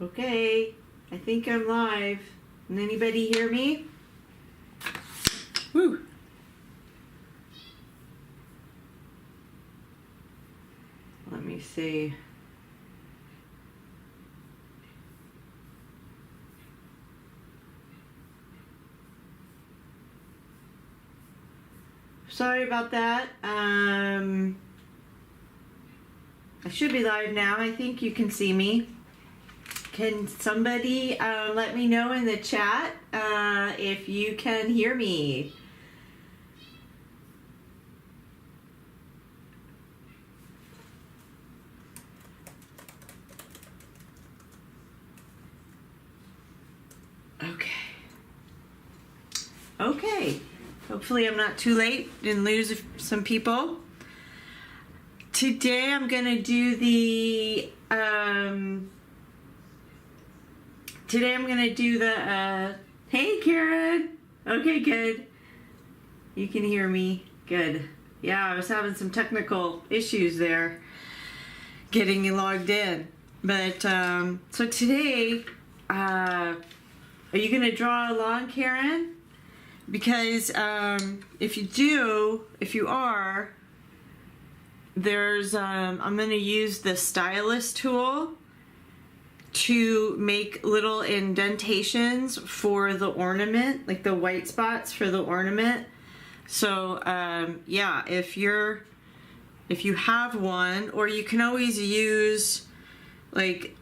Okay, I think I'm live. Can anybody hear me? Woo! Let me see. Sorry about that. I should be live now. I think you can see me. Can somebody let me know in the chat if you can hear me? Okay. Okay. Hopefully I'm not too late and lose some people. Today I'm gonna do the hey Karen. Okay, good. You can hear me. Good. Yeah, I was having some technical issues there getting you logged in. But so today, are you gonna draw along, Karen? Because if you are, there's I'm gonna use the stylus tool to make little indentations for the ornament, like the white spots for the ornament. So yeah, if you have one, or you can always use you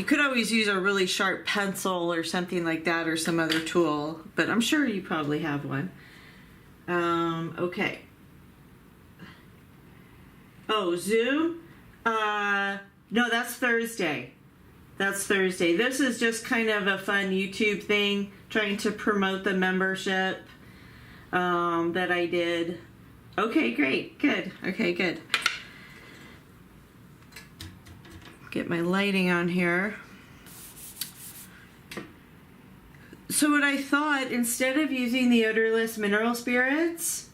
could always use a really sharp pencil or something like that, or some other tool, but I'm sure you probably have one. Okay. Oh, Zoom? No, that's Thursday. That's Thursday. This is just kind of a fun YouTube thing, trying to promote the membership that I did. Okay, great. Good. Okay, good. Get my lighting on here. So what I thought, instead of using the odorless mineral spirits,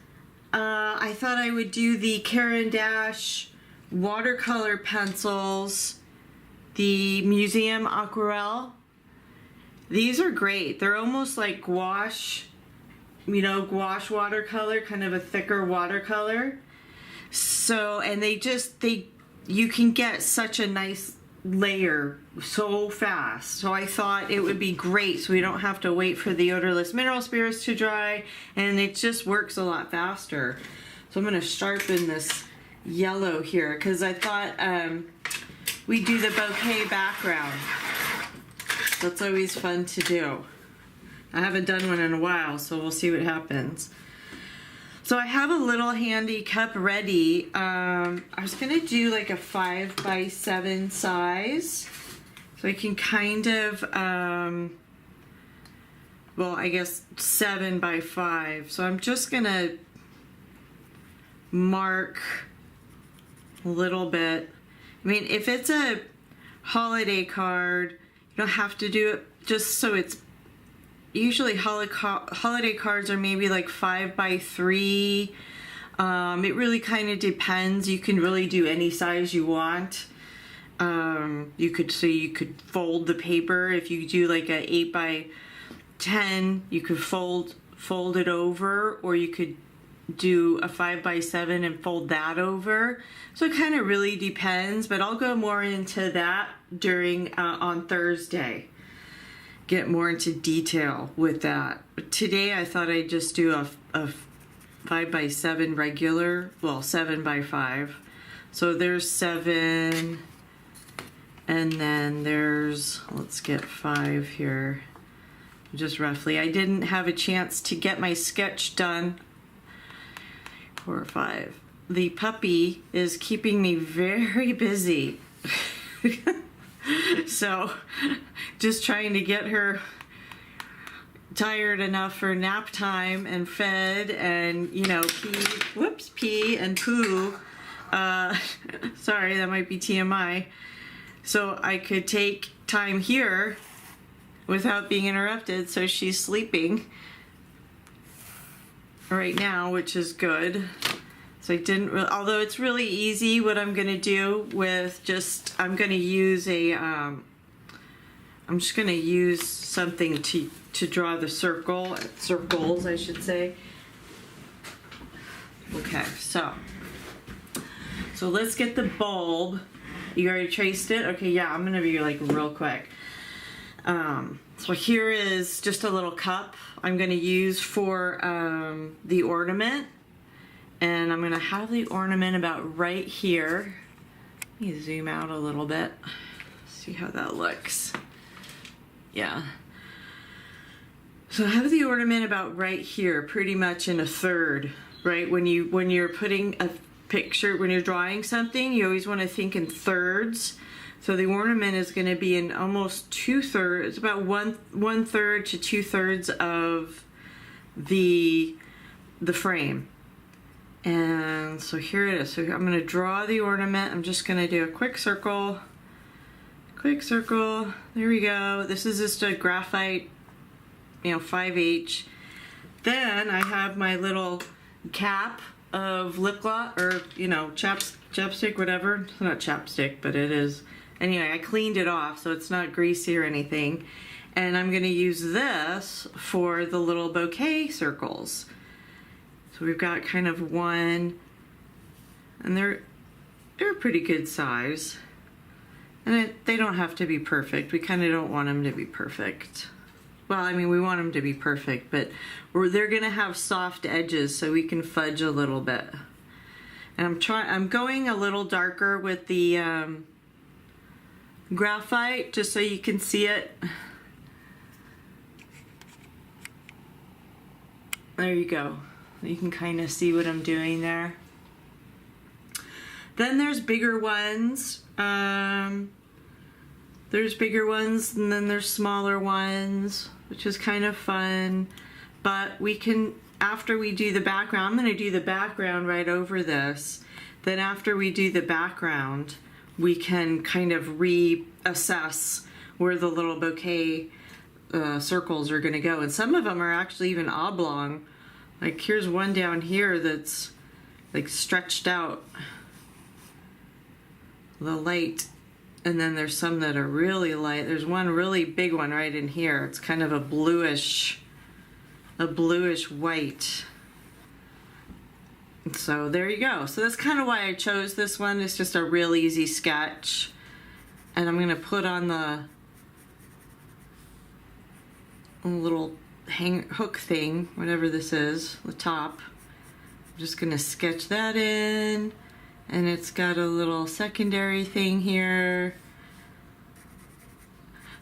I thought I would do the Caran d'Ache watercolor pencils, the Museum Aquarelle. These are great. They're almost like gouache, gouache watercolor, kind of a thicker watercolor. So, and you can get such a nice layer so fast. So I thought it would be great, so we don't have to wait for the odorless mineral spirits to dry, and it just works a lot faster. So I'm going to sharpen this yellow here, because I thought we'd do the bouquet background. That's always fun to do. I haven't done one in a while, so we'll see what happens. So I have a little handy cup ready. I was gonna do like a 5x7 size, so I can kind of, well, I guess 7x5. So I'm just gonna mark a little bit. I mean, if it's a holiday card, you don't have to do it just so it's. Usually holiday cards are maybe like 5x3. It really kind of depends. You can really do any size you want. You could fold the paper. If you do like a 8x10, you could fold it over, or you could do a 5x7 and fold that over. So it kind of really depends, but I'll go more into that during on Thursday. Get more into detail with that. But today I thought I'd just do a 5x7 regular, well, 7x5. So there's 7, and then there's, let's get 5 here, just roughly. I didn't have a chance to get my sketch done. 4 or 5. The puppy is keeping me very busy. So just trying to get her tired enough for nap time and fed and, pee and poo. Sorry, that might be TMI. So I could take time here without being interrupted. So she's sleeping right now, which is good. So I didn't really, although it's really easy what I'm going to do with just, I'm going to use a, I'm just going to use something to draw the circles, I should say. Okay, so let's get the bulb. You already traced it? Okay, yeah, I'm going to be like real quick. So here is just a little cup I'm going to use for the ornament. And I'm going to have the ornament about right here. Let me zoom out a little bit. See how that looks. Yeah. So I have the ornament about right here, pretty much in a third, right? When you're putting a picture, when you're drawing something, you always want to think in thirds. So the ornament is going to be in almost 2/3, about one third to 2/3 of the frame. And so here it is. So I'm going to draw the ornament. I'm just going to do a quick circle. Quick circle. There we go. This is just a graphite, 5H. Then I have my little cap of lip gloss, or chapstick, whatever. It's not chapstick, but it is. Anyway, I cleaned it off so it's not greasy or anything. And I'm going to use this for the little bouquet circles. So we've got kind of one, and they're a pretty good size. And they don't have to be perfect. We kind of don't want them to be perfect. Well, I mean, we want them to be perfect, but they're gonna have soft edges, so we can fudge a little bit. And I'm going a little darker with the graphite, just so you can see it. There you go. You can kind of see what I'm doing there. Then there's bigger ones. There's bigger ones, and then there's smaller ones, which is kind of fun. But we can, after we do the background, I'm going to do the background right over this. Then after we do the background, we can kind of reassess where the little bouquet circles are going to go. And some of them are actually even oblong. Like here's one down here that's like stretched out, the light, and then there's some that are really light. There's one really big one right in here. It's kind of a bluish white. So there you go. So that's kind of why I chose this one. It's just a real easy sketch. And I'm gonna put on the little hook thing, whatever this is, the top. I'm just gonna sketch that in, and it's got a little secondary thing here.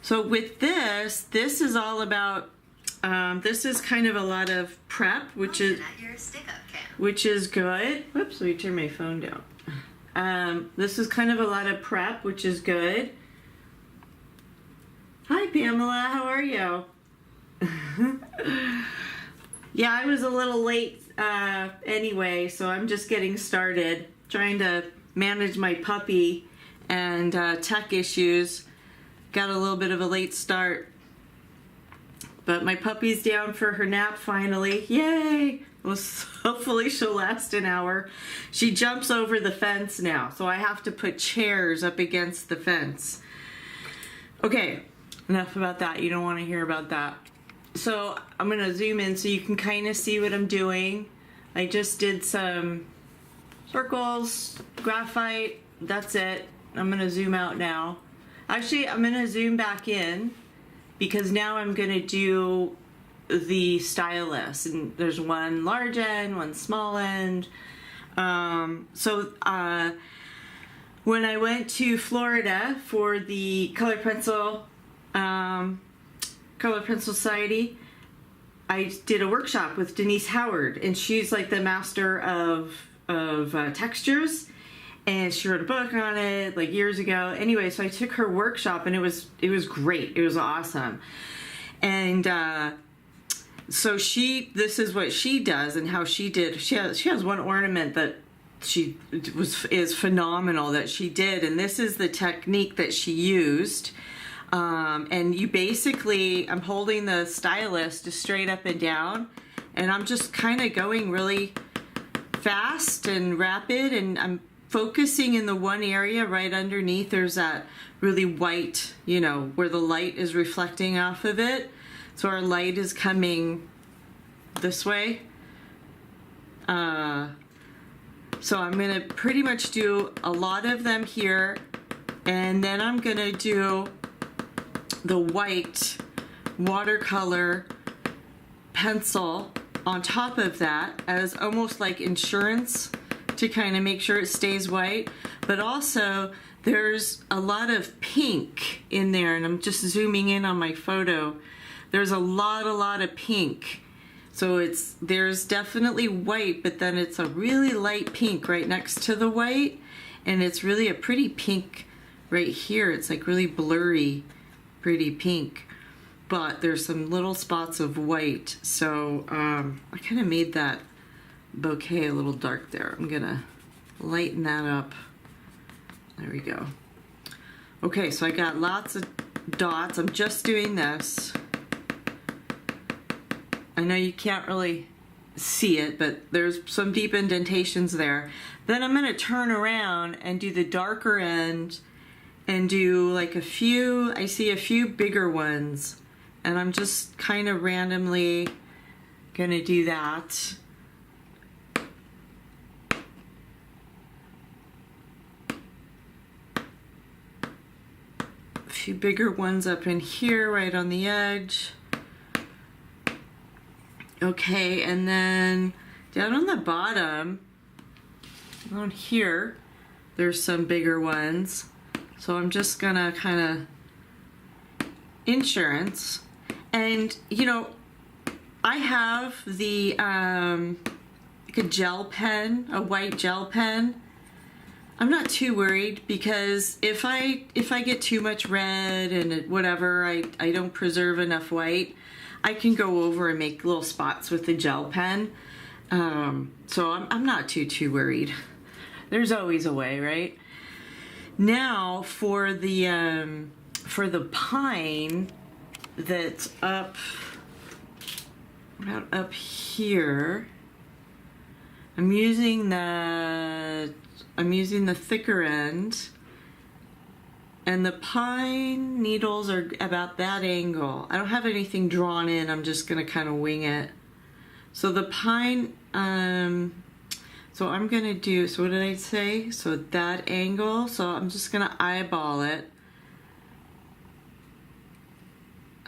So with this is all about, this is kind of a lot of prep, which is good. Whoops, let me turn my phone down. This is kind of a lot of prep, which is good. Hi Pamela, how are you? Yeah, I was a little late anyway, so I'm just getting started trying to manage my puppy and tech issues. Got a little bit of a late start, but my puppy's down for her nap finally. Yay! Well, hopefully she'll last an hour. She jumps over the fence now, so I have to put chairs up against the fence. Okay, enough about that. You don't want to hear about that. So I'm going to zoom in so you can kind of see what I'm doing. I just did some circles, graphite, that's it. I'm going to zoom out now. Actually, I'm going to zoom back in because now I'm going to do the stylus. And there's one large end, one small end. When I went to Florida for the Color Pencil Society, I did a workshop with Denise Howard, and she's like the master of textures, and she wrote a book on it like years ago. Anyway, so I took her workshop, and it was great. It was awesome. And so this is what she does and how she did. She has one ornament that is phenomenal that she did, and this is the technique that she used. And you basically, I'm holding the stylus just straight up and down, and I'm just kind of going really fast and rapid, and I'm focusing in the one area right underneath. There's that really white, you know, where the light is reflecting off of it. So our light is coming this way. So I'm gonna pretty much do a lot of them here, and then I'm gonna do the white watercolor pencil on top of that as almost like insurance to kind of make sure it stays white. But also there's a lot of pink in there, and I'm just zooming in on my photo. There's a lot of pink. So there's definitely white, but then it's a really light pink right next to the white, and it's really a pretty pink right here. It's like really blurry, pretty pink, but there's some little spots of white. So I kind of made that bouquet a little dark there. I'm gonna lighten that up. There we go. Okay, so I got lots of dots. I'm just doing this. I know you can't really see it, but there's some deep indentations there. Then I'm gonna turn around and do the darker end and do like I see a few bigger ones, and I'm just kind of randomly gonna do that. A few bigger ones up in here, right on the edge. Okay, and then down on the bottom, on here, there's some bigger ones. So I'm just gonna kind of insurance. And you know, I have the like a gel pen, a white gel pen. I'm not too worried, because if I get too much red and whatever, I don't preserve enough white, I can go over and make little spots with the gel pen. So I'm not too worried. There's always a way, right? Now for the pine that's about up here, I'm using the thicker end, and the pine needles are about that angle. I don't have anything drawn in, I'm just gonna kind of wing it. So the pine, so I'm gonna do, so what did I say? So that angle, so I'm just gonna eyeball it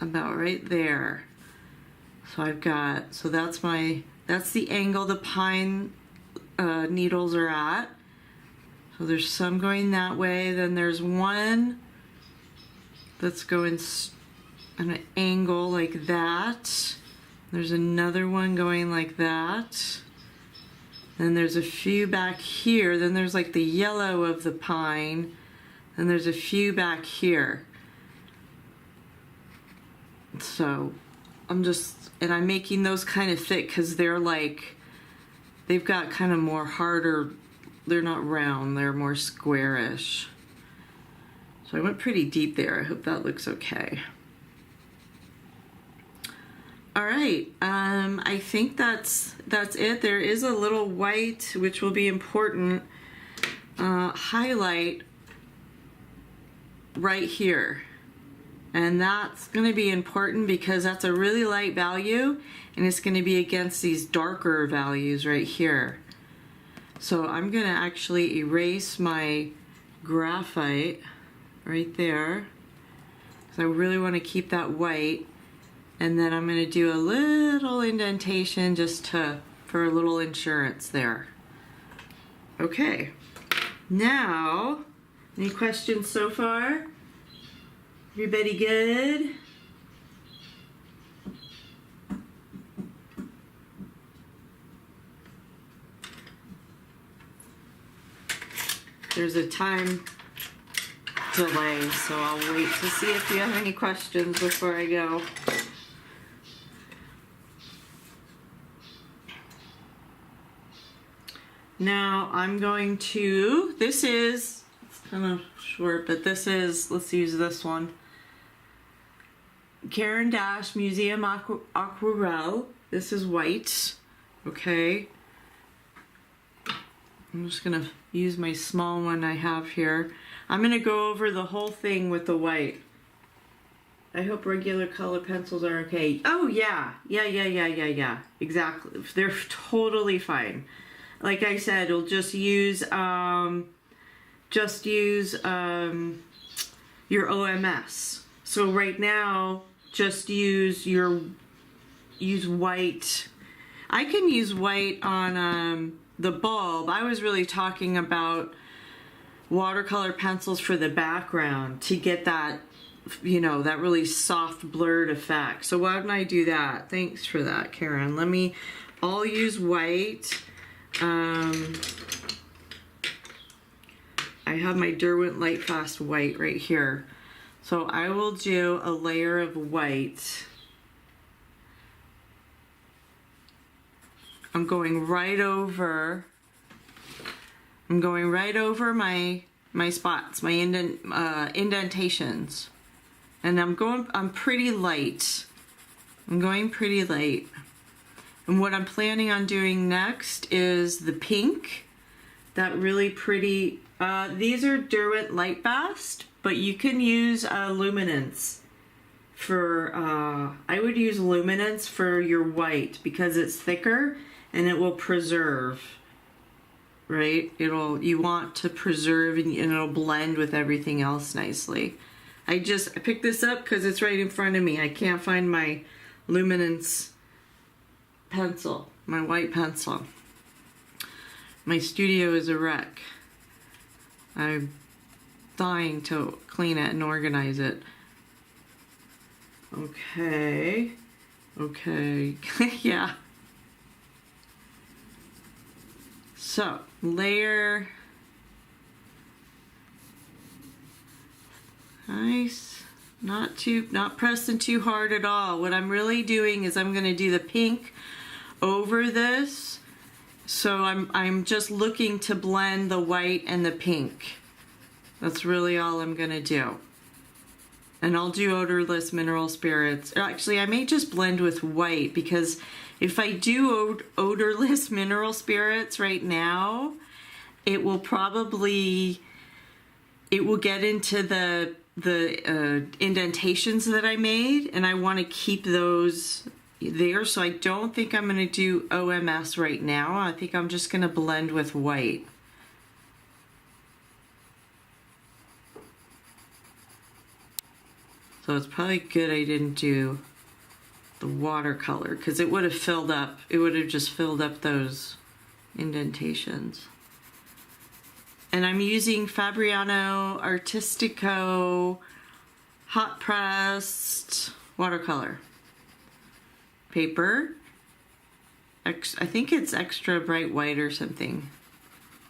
about right there. So I've got, so that's the angle the pine needles are at. So there's some going that way, then there's one that's going on an angle like that. There's another one going like that. Then there's a few back here. Then there's like the yellow of the pine. Then there's a few back here. So I'm making those kind of thick because they're like, they've got kind of more harder, they're not round, they're more squarish. So I went pretty deep there. I hope that looks okay. All right, I think that's it. There is a little white, which will be important, highlight right here. And that's gonna be important because that's a really light value, and it's gonna be against these darker values right here. So I'm gonna actually erase my graphite right there, because I really wanna keep that white. And then I'm gonna do a little indentation just for a little insurance there. Okay, now, any questions so far? Everybody good? There's a time delay, so I'll wait to see if you have any questions before I go. Now I'm going to, this is, it's kind of short, but this is, let's use this one. Caran d'Ache Museum Aquarelle. This is white, okay? I'm just gonna use my small one I have here. I'm gonna go over the whole thing with the white. I hope regular color pencils are okay. Oh yeah, yeah. Exactly. They're totally fine. Like I said, we'll just use your OMS. So right now, just use white. I can use white on the bulb. I was really talking about watercolor pencils for the background to get that, you know, that really soft blurred effect. So why don't I do that? Thanks for that, Karen. I'll use white. I have my Derwent Lightfast white right here. So I will do a layer of white. I'm going right over my spots, my indentations. And I'm pretty light. I'm going pretty light. And what I'm planning on doing next is the pink. That really pretty, these are Derwent Lightfast, but you can use luminance for, I would use luminance for your white because it's thicker and it will preserve, right? You want to preserve and it'll blend with everything else nicely. I picked this up because it's right in front of me. I can't find my luminance pencil, my white pencil. My studio is a wreck. I'm dying to clean it and organize it. Okay. Yeah. So, layer. Nice. Not pressing too hard at all. What I'm really doing is I'm going to do the pink over this. So I'm just looking to blend the white and the pink. That's really all I'm going to do. And I'll do odorless mineral spirits. Actually, I may just blend with white because if I do odorless mineral spirits right now, it will get into the indentations that I made, and I want to keep those there. So I don't think I'm going to do OMS right now. I think I'm just going to blend with white. So it's probably good I didn't do the watercolor because it would have just filled up those indentations. And I'm using Fabriano Artistico hot pressed watercolor paper. I think it's extra bright white or something.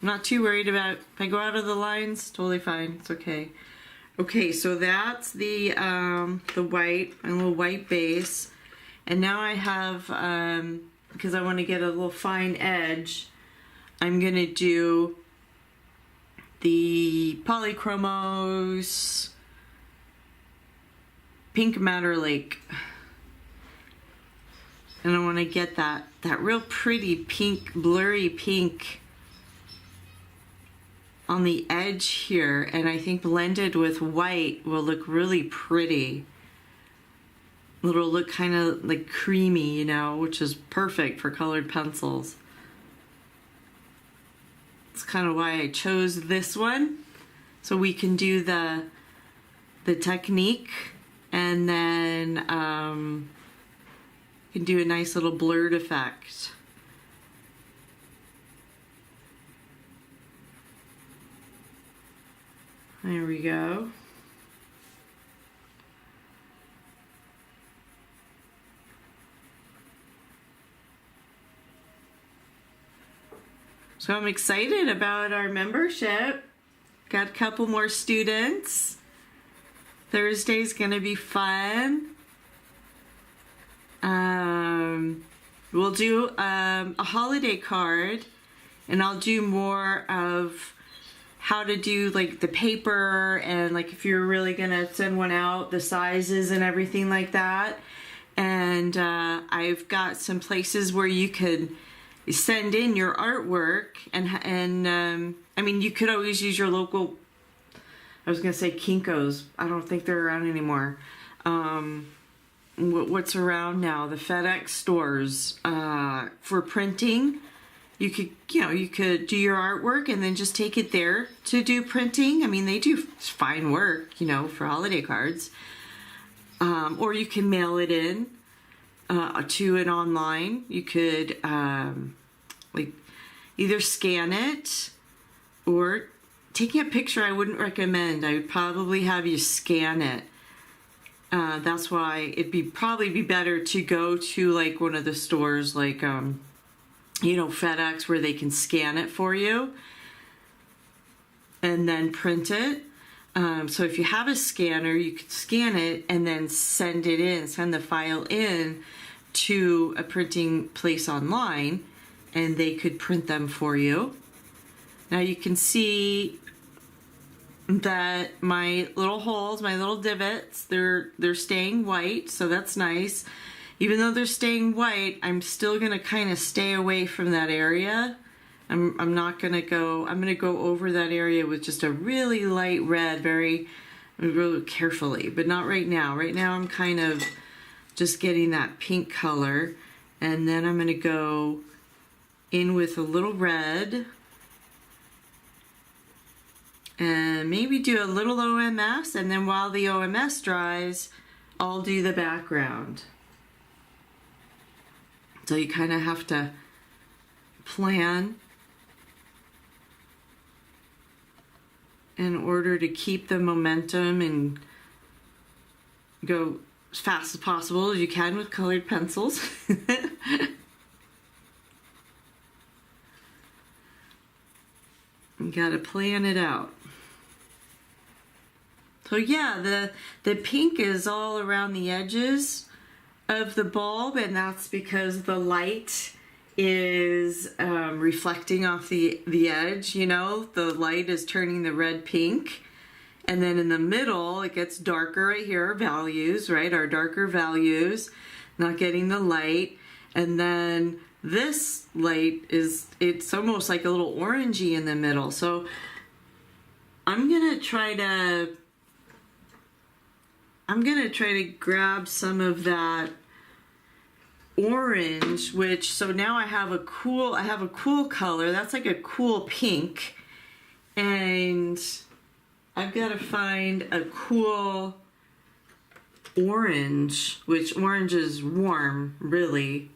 I'm not too worried about if I go out of the lines, totally fine. It's okay. Okay, so that's the white, a little white base. And now I have, because I want to get a little fine edge, I'm going to do the Polychromos Pink Matter Lake. And I want to get that real pretty pink, blurry pink on the edge here, and I think blended with white will look really pretty. It'll look kind of like creamy, you know, which is perfect for colored pencils. That's kind of why I chose this one, so we can do the technique, and then you can do a nice little blurred effect. There we go. So I'm excited about our membership. Got a couple more students. Thursday's gonna be fun. We'll do a holiday card, and I'll do more of how to do like the paper and like if you're really gonna send one out, the sizes and everything like that. And I've got some places where you could send in your artwork, and I mean, you could always use your local, I was gonna say Kinko's. I don't think they're around anymore. What's around now? The FedEx stores for printing. You could, you could do your artwork and then just take it there to do printing. I mean, they do fine work, for holiday cards. Or you can mail it in to it online. You could like either scan it or taking a picture. I wouldn't recommend. I would probably have you scan it. That's why it'd probably be better to go to like one of the stores like FedEx, where they can scan it for you and then print it. So if you have a scanner, you could scan it and then send the file in to a printing place online, and they could print them for you. Now you can see that my little holes, my little divots, they're staying white, so that's nice. Even though they're staying white, I'm still gonna kind of stay away from that area. I'm not gonna go, I'm gonna go over that area with just a really light red, really carefully, but not right now. Right now I'm kind of just getting that pink color, and then I'm gonna go in with a little red and maybe do a little OMS, and then while the OMS dries, I'll do the background. So you kind of have to plan in order to keep the momentum and go as fast as possible as you can with colored pencils. You gotta plan it out. So yeah, the pink is all around the edges of the bulb, and that's because the light is reflecting off the edge, the light is turning the red pink. And then in the middle, it gets darker right here, our values, right? Our darker values, not getting the light. And then this light it's almost like a little orangey in the middle. So I'm gonna try to grab some of that orange, so now I have a cool color. That's like a cool pink, and I've got to find a cool orange, which orange is warm, really.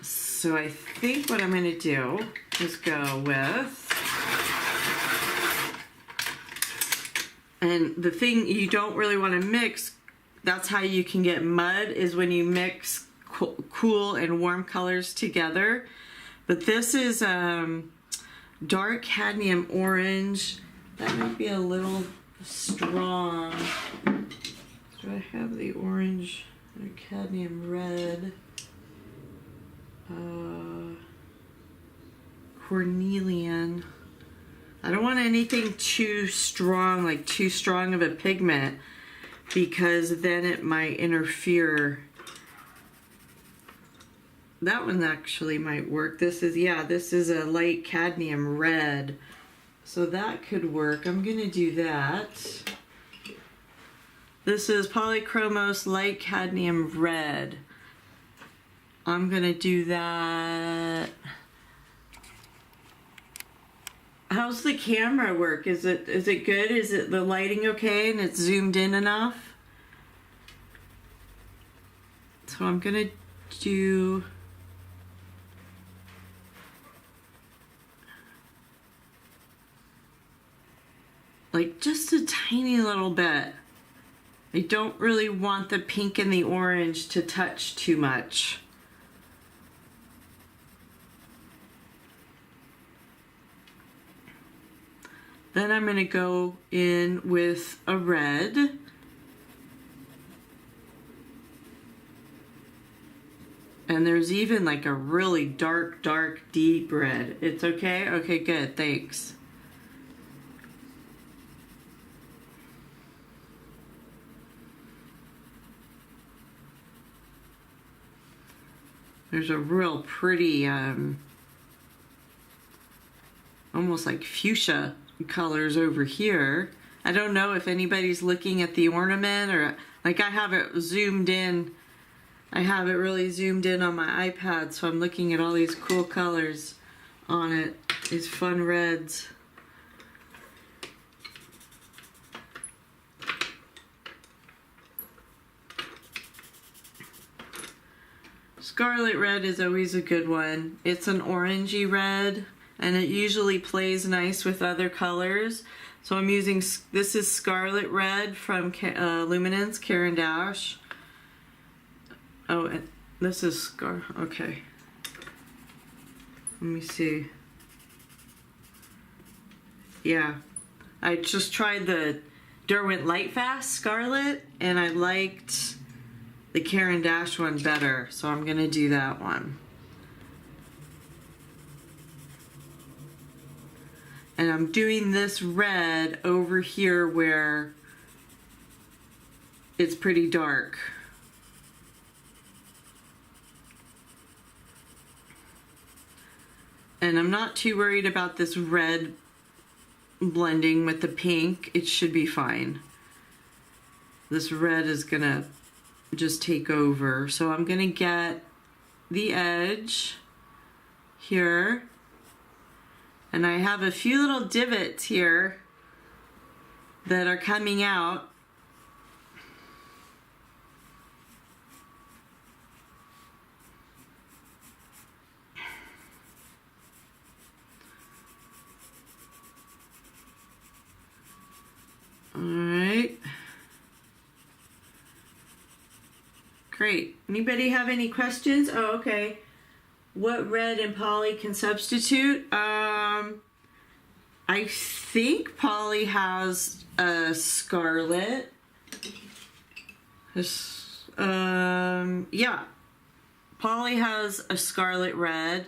So I think what I'm going to do is go with, and the thing you don't really want to mix, that's how you can get mud, is when you mix cool and warm colors together. But this is dark cadmium orange. That might be a little strong. Do I have the orange or cadmium red? Cornelian. I don't want anything too strong, like too strong of a pigment, because then it might interfere. That one actually might work. This is a light cadmium red. So that could work. I'm gonna do that. This is Polychromos light cadmium red. I'm gonna do that. How's the camera work? Is it good? Is it the lighting okay and it's zoomed in enough? So I'm gonna do like just a tiny little bit. I don't really want the pink and the orange to touch too much. Then I'm going to go in with a red. And there's even like a really dark, deep red. It's okay? Okay, good. Thanks. There's a real pretty, almost like fuchsia colors over here. I don't know if anybody's looking at the ornament, or like I have it zoomed in. I have it really zoomed in on my iPad, so I'm looking at all these cool colors on it. These fun reds. Scarlet red is always a good one. It's an orangey red, and it usually plays nice with other colors. So I'm using, this is Scarlet Red from Luminance, Caran d'Ache. Oh, and this is okay. Let me see. Yeah, I just tried the Derwent Lightfast Scarlet, and I liked the Caran d'Ache one better, so I'm gonna do that one. And I'm doing this red over here where it's pretty dark. And I'm not too worried about this red blending with the pink. It should be fine. This red is gonna just take over. So I'm gonna get the edge here. And I have a few little divots here that are coming out. All right. Great. Anybody have any questions? Oh, okay. What red and poly can substitute? I think poly has a scarlet. Yeah. Poly has a scarlet red.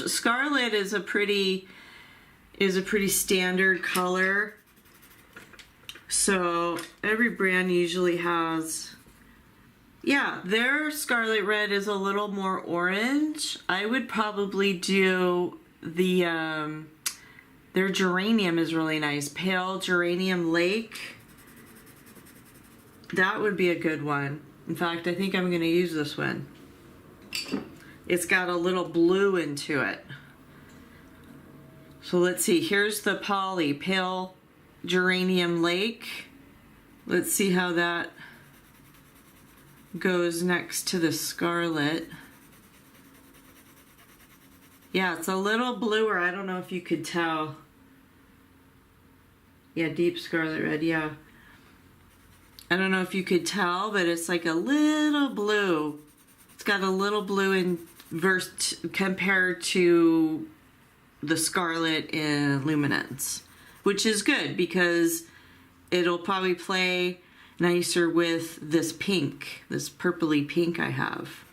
Scarlet is a pretty standard color. So every brand usually has. Yeah, their scarlet red is a little more orange. I would probably do the, their geranium is really nice. Pale Geranium Lake. That would be a good one. In fact, I think I'm going to use this one. It's got a little blue into it. So let's see. Here's the poly, Pale Geranium Lake. Let's see how that goes next to the scarlet. Yeah, it's a little bluer. I don't know if you could tell. Yeah, deep scarlet red, yeah. I don't know if you could tell, but it's like a little blue. It's got a little blue in compared to the scarlet in Luminance, which is good because it'll probably play nicer with this pink, this purpley pink I have.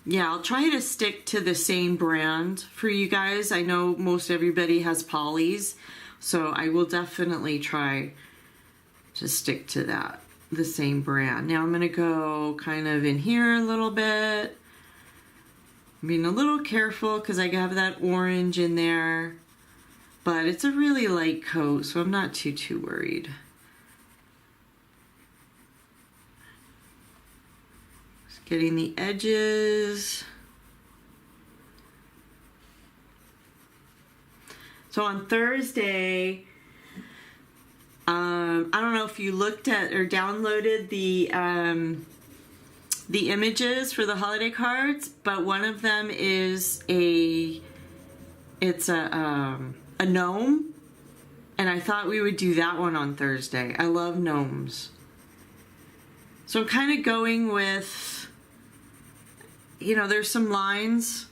Yeah, I'll try to stick to the same brand for you guys. I know most everybody has polys, so I will definitely try to stick to that, the same brand. Now I'm gonna go kind of in here a little bit. I'm being a little careful because I have that orange in there. But it's a really light coat, so I'm not too worried. Just getting the edges. So on Thursday, I don't know if you looked at or downloaded the images for the holiday cards, but one of them is a gnome, and I thought we would do that one on Thursday. I love gnomes. So I'm kind of going with, you know, there's some lines,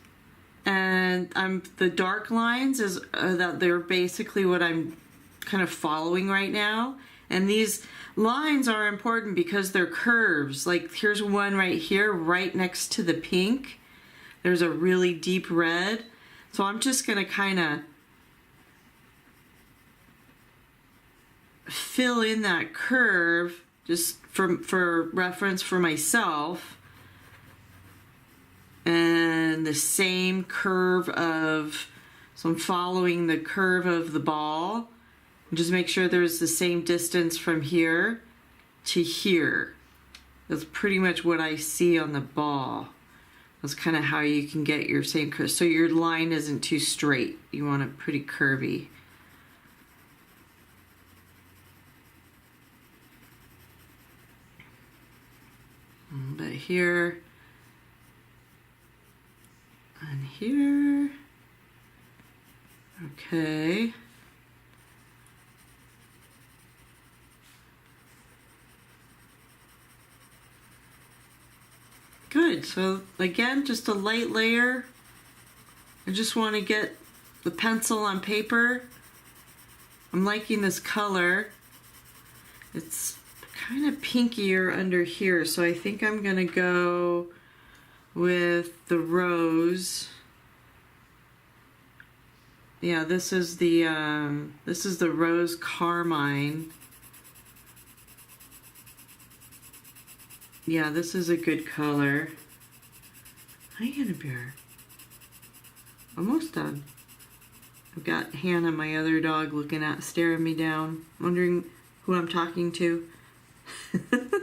and the dark lines is that they're basically what I'm kind of following right now. And these lines are important because they're curves. Like here's one right here, right next to the pink. There's a really deep red. So I'm just gonna kind of fill in that curve just for reference for myself. And the same curve of, so I'm following the curve of the ball. Just make sure there's the same distance from here to here. That's pretty much what I see on the ball. That's kind of how you can get your same curve. So your line isn't too straight. You want it pretty curvy. But here and here. Okay. Good. So again, just a light layer. I just want to get the pencil on paper. I'm liking this color. It's kind of pinkier under here, so I think I'm gonna go with the rose. Yeah, this is the rose carmine. Yeah, this is a good color. Hi, Hannah Bear. Almost done. I've got Hannah, my other dog, staring me down, wondering who I'm talking to. I'm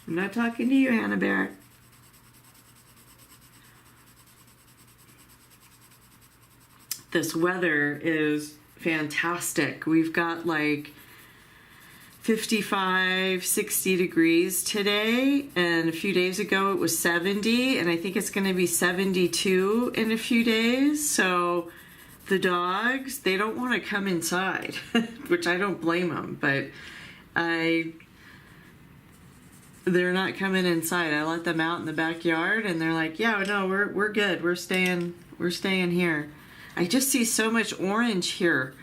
not talking to you, Hannah Bear. This weather is fantastic. We've got like 55, 60 degrees today, and a few days ago it was 70, and I think it's going to be 72 in a few days. So the dogs, they don't want to come inside, which I don't blame them, but they're not coming inside. I let them out in the backyard, and they're like, yeah, no, we're good. We're staying here. I just see so much orange here.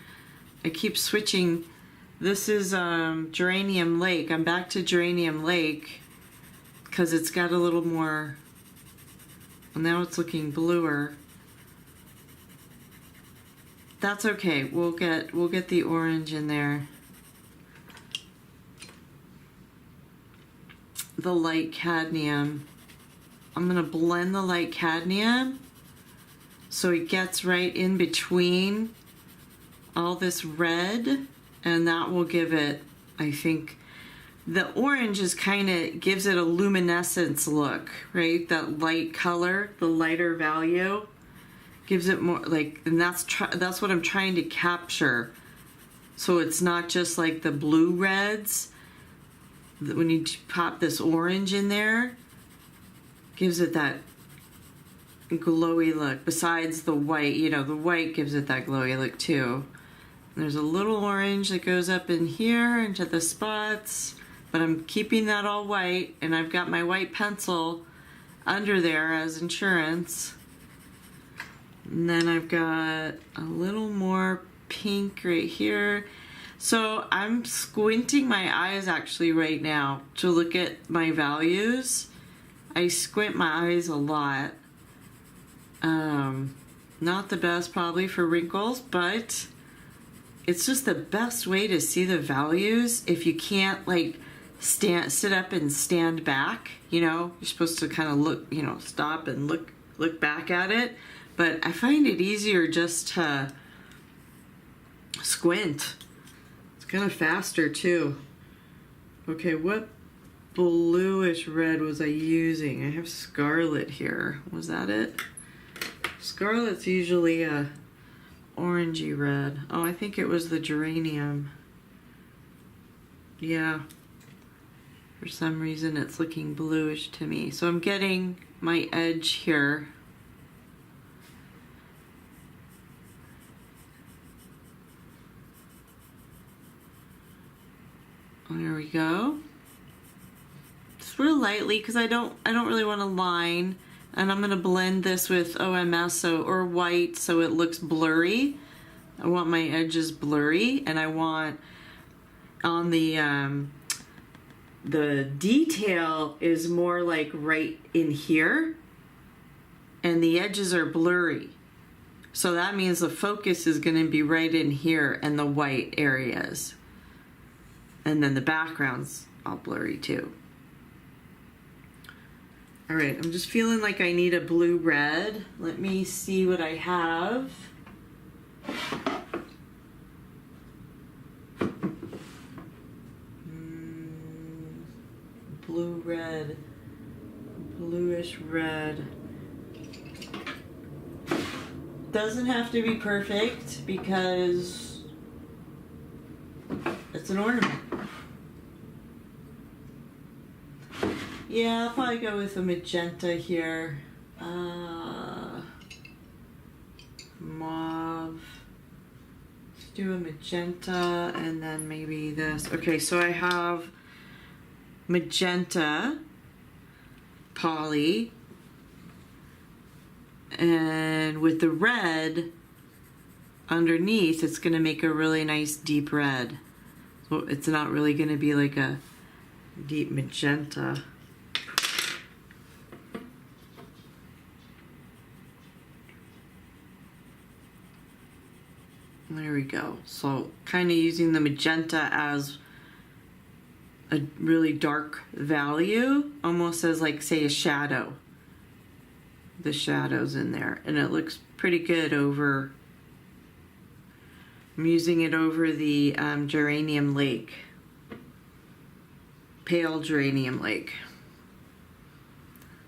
I keep switching. This is Geranium Lake. I'm back to Geranium Lake because it's got a little more, well, now it's looking bluer. That's okay. We'll get the orange in there. The light cadmium. I'm gonna blend the light cadmium so it gets right in between all this red, and that will give it, I think, the orange is kind of gives it a luminescence look, right? That light color, the lighter value gives it more like, and that's what I'm trying to capture. So it's not just like the blue reds. When you pop this orange in there, gives it that glowy look. Besides the white, you know, the white gives it that glowy look too. And there's a little orange that goes up in here into the spots, but I'm keeping that all white, and I've got my white pencil under there as insurance. And then I've got a little more pink right here. So I'm squinting my eyes actually right now to look at my values. I squint my eyes a lot. Not the best probably for wrinkles, but it's just the best way to see the values if you can't like sit up and stand back. You know, you're supposed to kind of look, you know, stop and look back at it. But I find it easier just to squint. It's kind of faster too. Okay, what bluish red was I using? I have scarlet here. Was that it? Scarlet's usually a orangey red. Oh, I think it was the geranium. Yeah. For some reason it's looking bluish to me. So I'm getting my edge here. There we go. Just real lightly because I don't really want to line, and I'm gonna blend this with OMS or white so it looks blurry. I want my edges blurry, and I want on the detail is more like right in here, and the edges are blurry. So that means the focus is gonna be right in here and the white areas. And then the background's all blurry too. All right, I'm just feeling like I need a blue-red. Let me see what I have. Blue-red, bluish red. Doesn't have to be perfect because it's an ornament. Yeah, I'll probably go with a magenta here. Mauve. Let's do a magenta and then maybe this. Okay, so I have magenta poly, and with the red underneath, it's going to make a really nice deep red. So it's not really going to be like a deep magenta. There we go. So kind of using the magenta as a really dark value, almost as like, say, a shadow. The shadows in there, and it looks pretty good over. I'm using it over the geranium lake, pale geranium lake.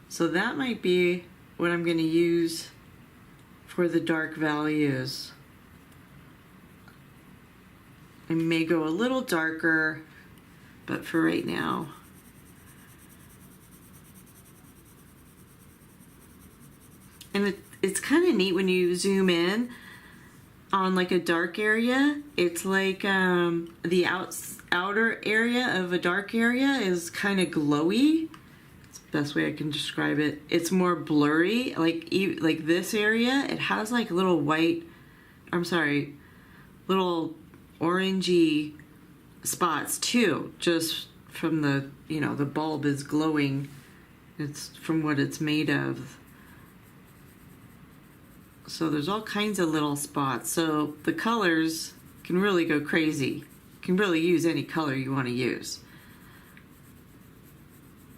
So that might be what I'm going to use for the dark values. I may go a little darker, but for right now. And it's kind of neat when you zoom in on like a dark area. It's like the outer area of a dark area is kind of glowy. It's the best way I can describe it. It's more blurry. Like this area, it has like little white, little orangey spots too, just from the, the bulb is glowing. It's from what it's made of. So there's all kinds of little spots. So the colors can really go crazy. You can really use any color you want to use.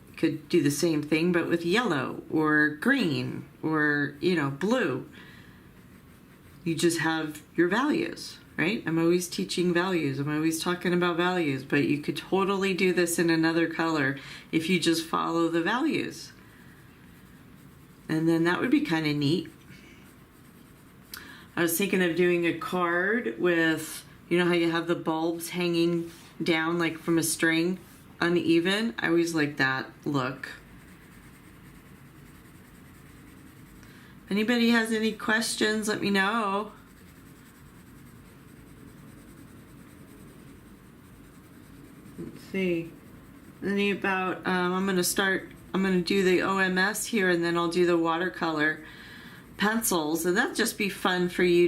You could do the same thing but with yellow or green or, blue. You just have your values, right? I'm always teaching values. I'm always talking about values, but you could totally do this in another color if you just follow the values. And then that would be kind of neat. I was thinking of doing a card with, how you have the bulbs hanging down like from a string, uneven. I always like that look. If anybody has any questions, let me know. Let's see. Any about, I'm going to do the OMS here, and then I'll do the watercolor pencils, and that'll just be fun for you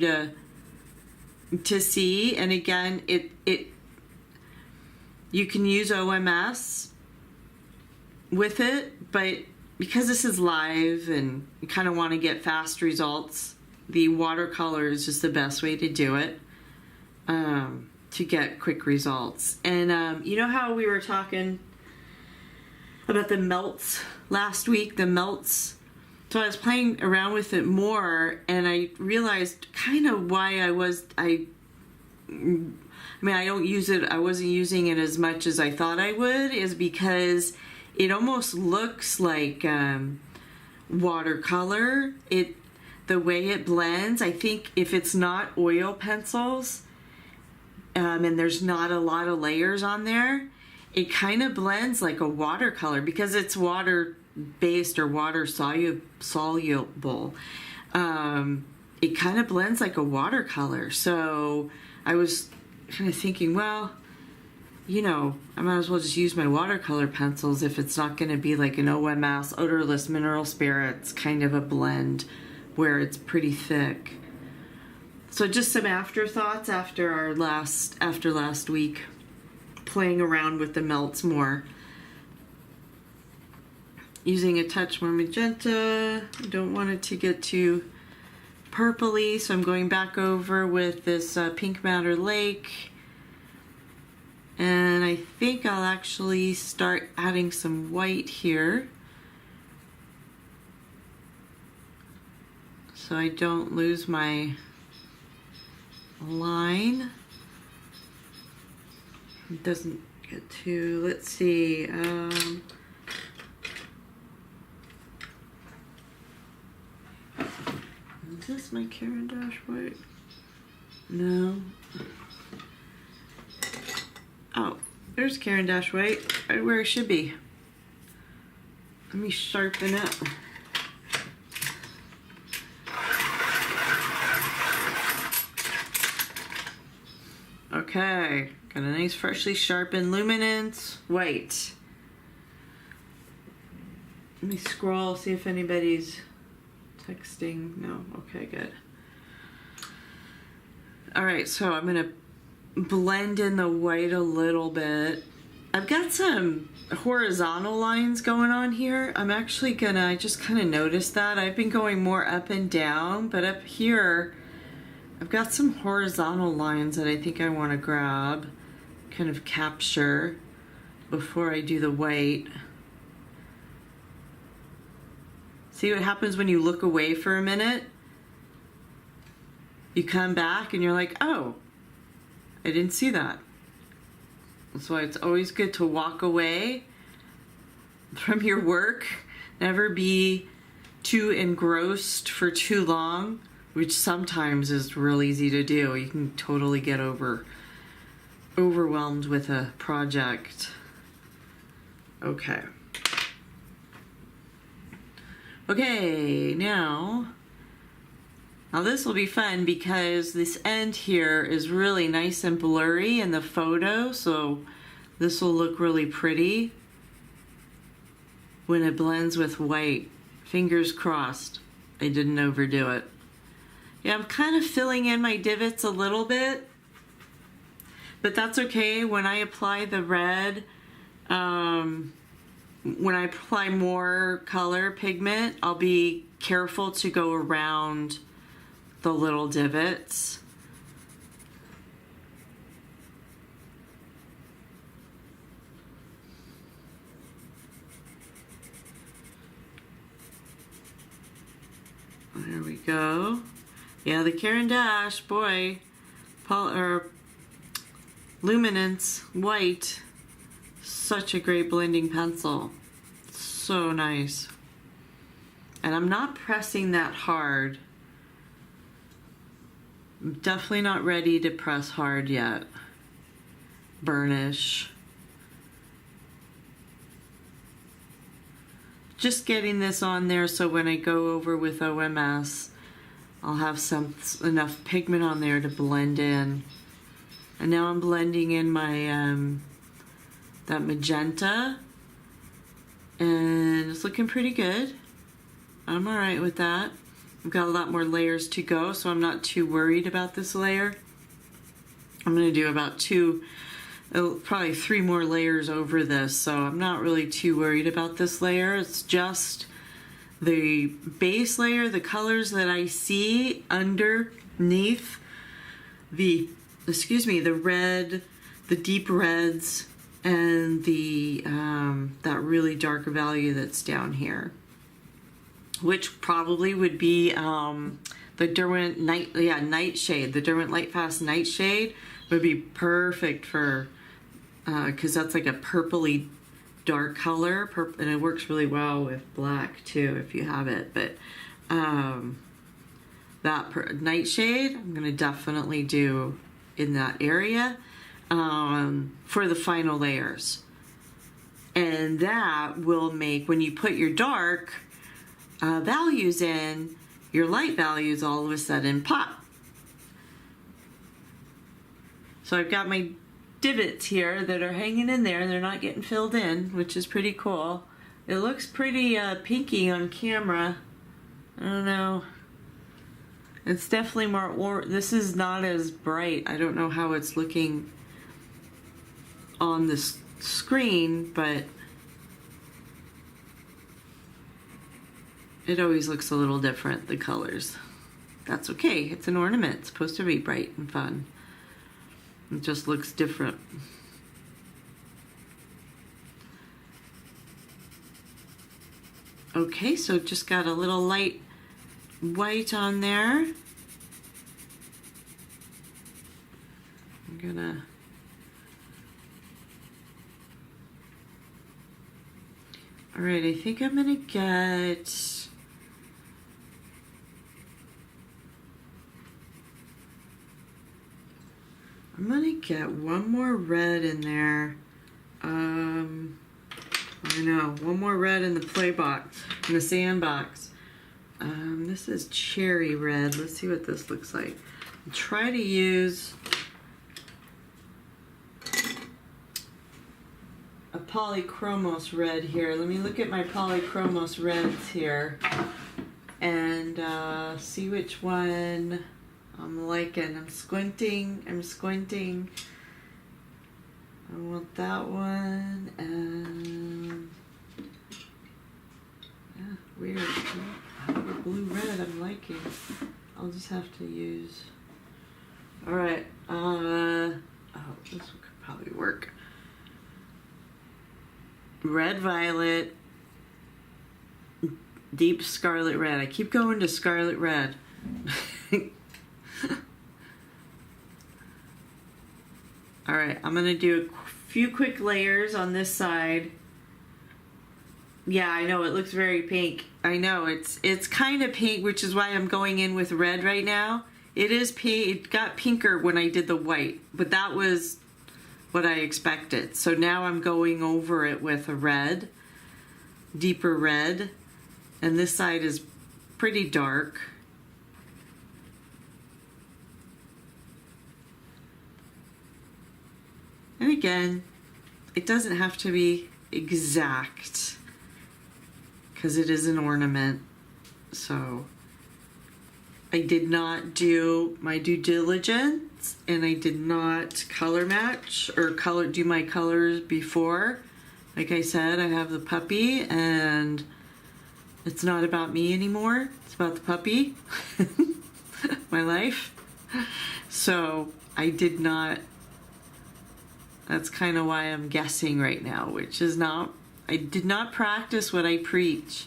to see. And again, you can use OMS with it, but because this is live and you kind of want to get fast results, the watercolor is just the best way to do it, to get quick results. And you know how we were talking about the melts last week, the melts? So I was playing around with it more, and I realized kind of why I don't use it. I wasn't using it as much as I thought I would, is because it almost looks like watercolor. The way it blends, I think if it's not oil pencils, and there's not a lot of layers on there, it kind of blends like a watercolor because it's water-based or water soluble. It kind of blends like a watercolor. So I was kind of thinking, well, I might as well just use my watercolor pencils if it's not going to be like an OMS, odorless mineral spirits kind of a blend where it's pretty thick. So just some afterthoughts after last week, playing around with the melts more. Using a touch more magenta. I don't want it to get too purpley, so I'm going back over with this Pink Matter Lake. And I think I'll actually start adding some white here, so I don't lose my line. It doesn't get too, let's see, is this my Caran d'Ache white? No. Oh, there's Caran d'Ache white, right where it should be. Let me sharpen it. Okay, got a nice freshly sharpened luminance white. Let me scroll, see if anybody's texting. No, okay, good. All right, so I'm gonna blend in the white a little bit. I've got some horizontal lines going on here. I'm actually gonna, I just kind of noticed that. I've been going more up and down, but up here, I've got some horizontal lines that I think I want to grab, kind of capture before I do the white. See what happens when you look away for a minute? You come back and you're like, oh, I didn't see that. That's why it's always good to walk away from your work. Never be too engrossed for too long, which sometimes is real easy to do. You can totally get overwhelmed with a project. Okay. Okay, now this will be fun because this end here is really nice and blurry in the photo, so this will look really pretty when it blends with white. Fingers crossed I didn't overdo it. Yeah, I'm kind of filling in my divots a little bit, but that's okay. When I apply the red, when I apply more color pigment, I'll be careful to go around the little divots. There we go. Yeah, the Caran d'Ache, boy, Luminance white, such a great blending pencil. So nice. And I'm not pressing that hard. I'm definitely not ready to press hard yet. Burnish. Just getting this on there so when I go over with OMS, I'll have enough pigment on there to blend in. And now I'm blending in my that magenta, and it's looking pretty good. I'm all right with that. I've got a lot more layers to go, so I'm not too worried about this layer. I'm gonna do about probably 3 more layers over this, so I'm not really too worried about this layer. It's just the base layer, the colors that I see underneath the red, the deep reds, and the that really dark value that's down here, which probably would be the Derwent Nightshade. The Derwent Lightfast Nightshade would be perfect for because that's like a purpley dark color, and it works really well with black too if you have it. But that Nightshade I'm gonna definitely do in that area for the final layers, and that will make, when you put your dark values in, your light values all of a sudden pop. So I've got my divots here that are hanging in there and they're not getting filled in, which is pretty cool. It looks pretty pinky on camera. I don't know. It's definitely more, this is not as bright. I don't know how it's looking on the screen, but it always looks a little different, the colors. That's okay, it's an ornament. It's supposed to be bright and fun. It just looks different. Okay, so just got a little light white on there. I'm gonna all right, I think I'm gonna get one more red in there. I know, one more red in the play box, in the sandbox. This is cherry red. Let's see what this looks like. I'll try to use a polychromos red here. Let me look at my polychromos reds here and see which one I'm liking. I'm squinting. I want that one, and yeah, weird. I have a blue red I'm liking. I'll just have to use. All right. Oh, this one could probably work. Red violet, deep scarlet red. I keep going to scarlet red. All right, I'm gonna do a few quick layers on this side. Yeah, I know it looks very pink. I know it's kind of pink, which is why I'm going in with red right now. It is pink. It got pinker when I did the white, but that was what I expected. So now I'm going over it with a red, deeper red, and this side is pretty dark. And again, it doesn't have to be exact because it is an ornament. So I did not do my due diligence, and I did not color match or do my colors before. Like I said, I have the puppy, and it's not about me anymore. It's about the puppy, my life. So I did not. That's kind of why I'm guessing right now, which is not, I did not practice what I preach.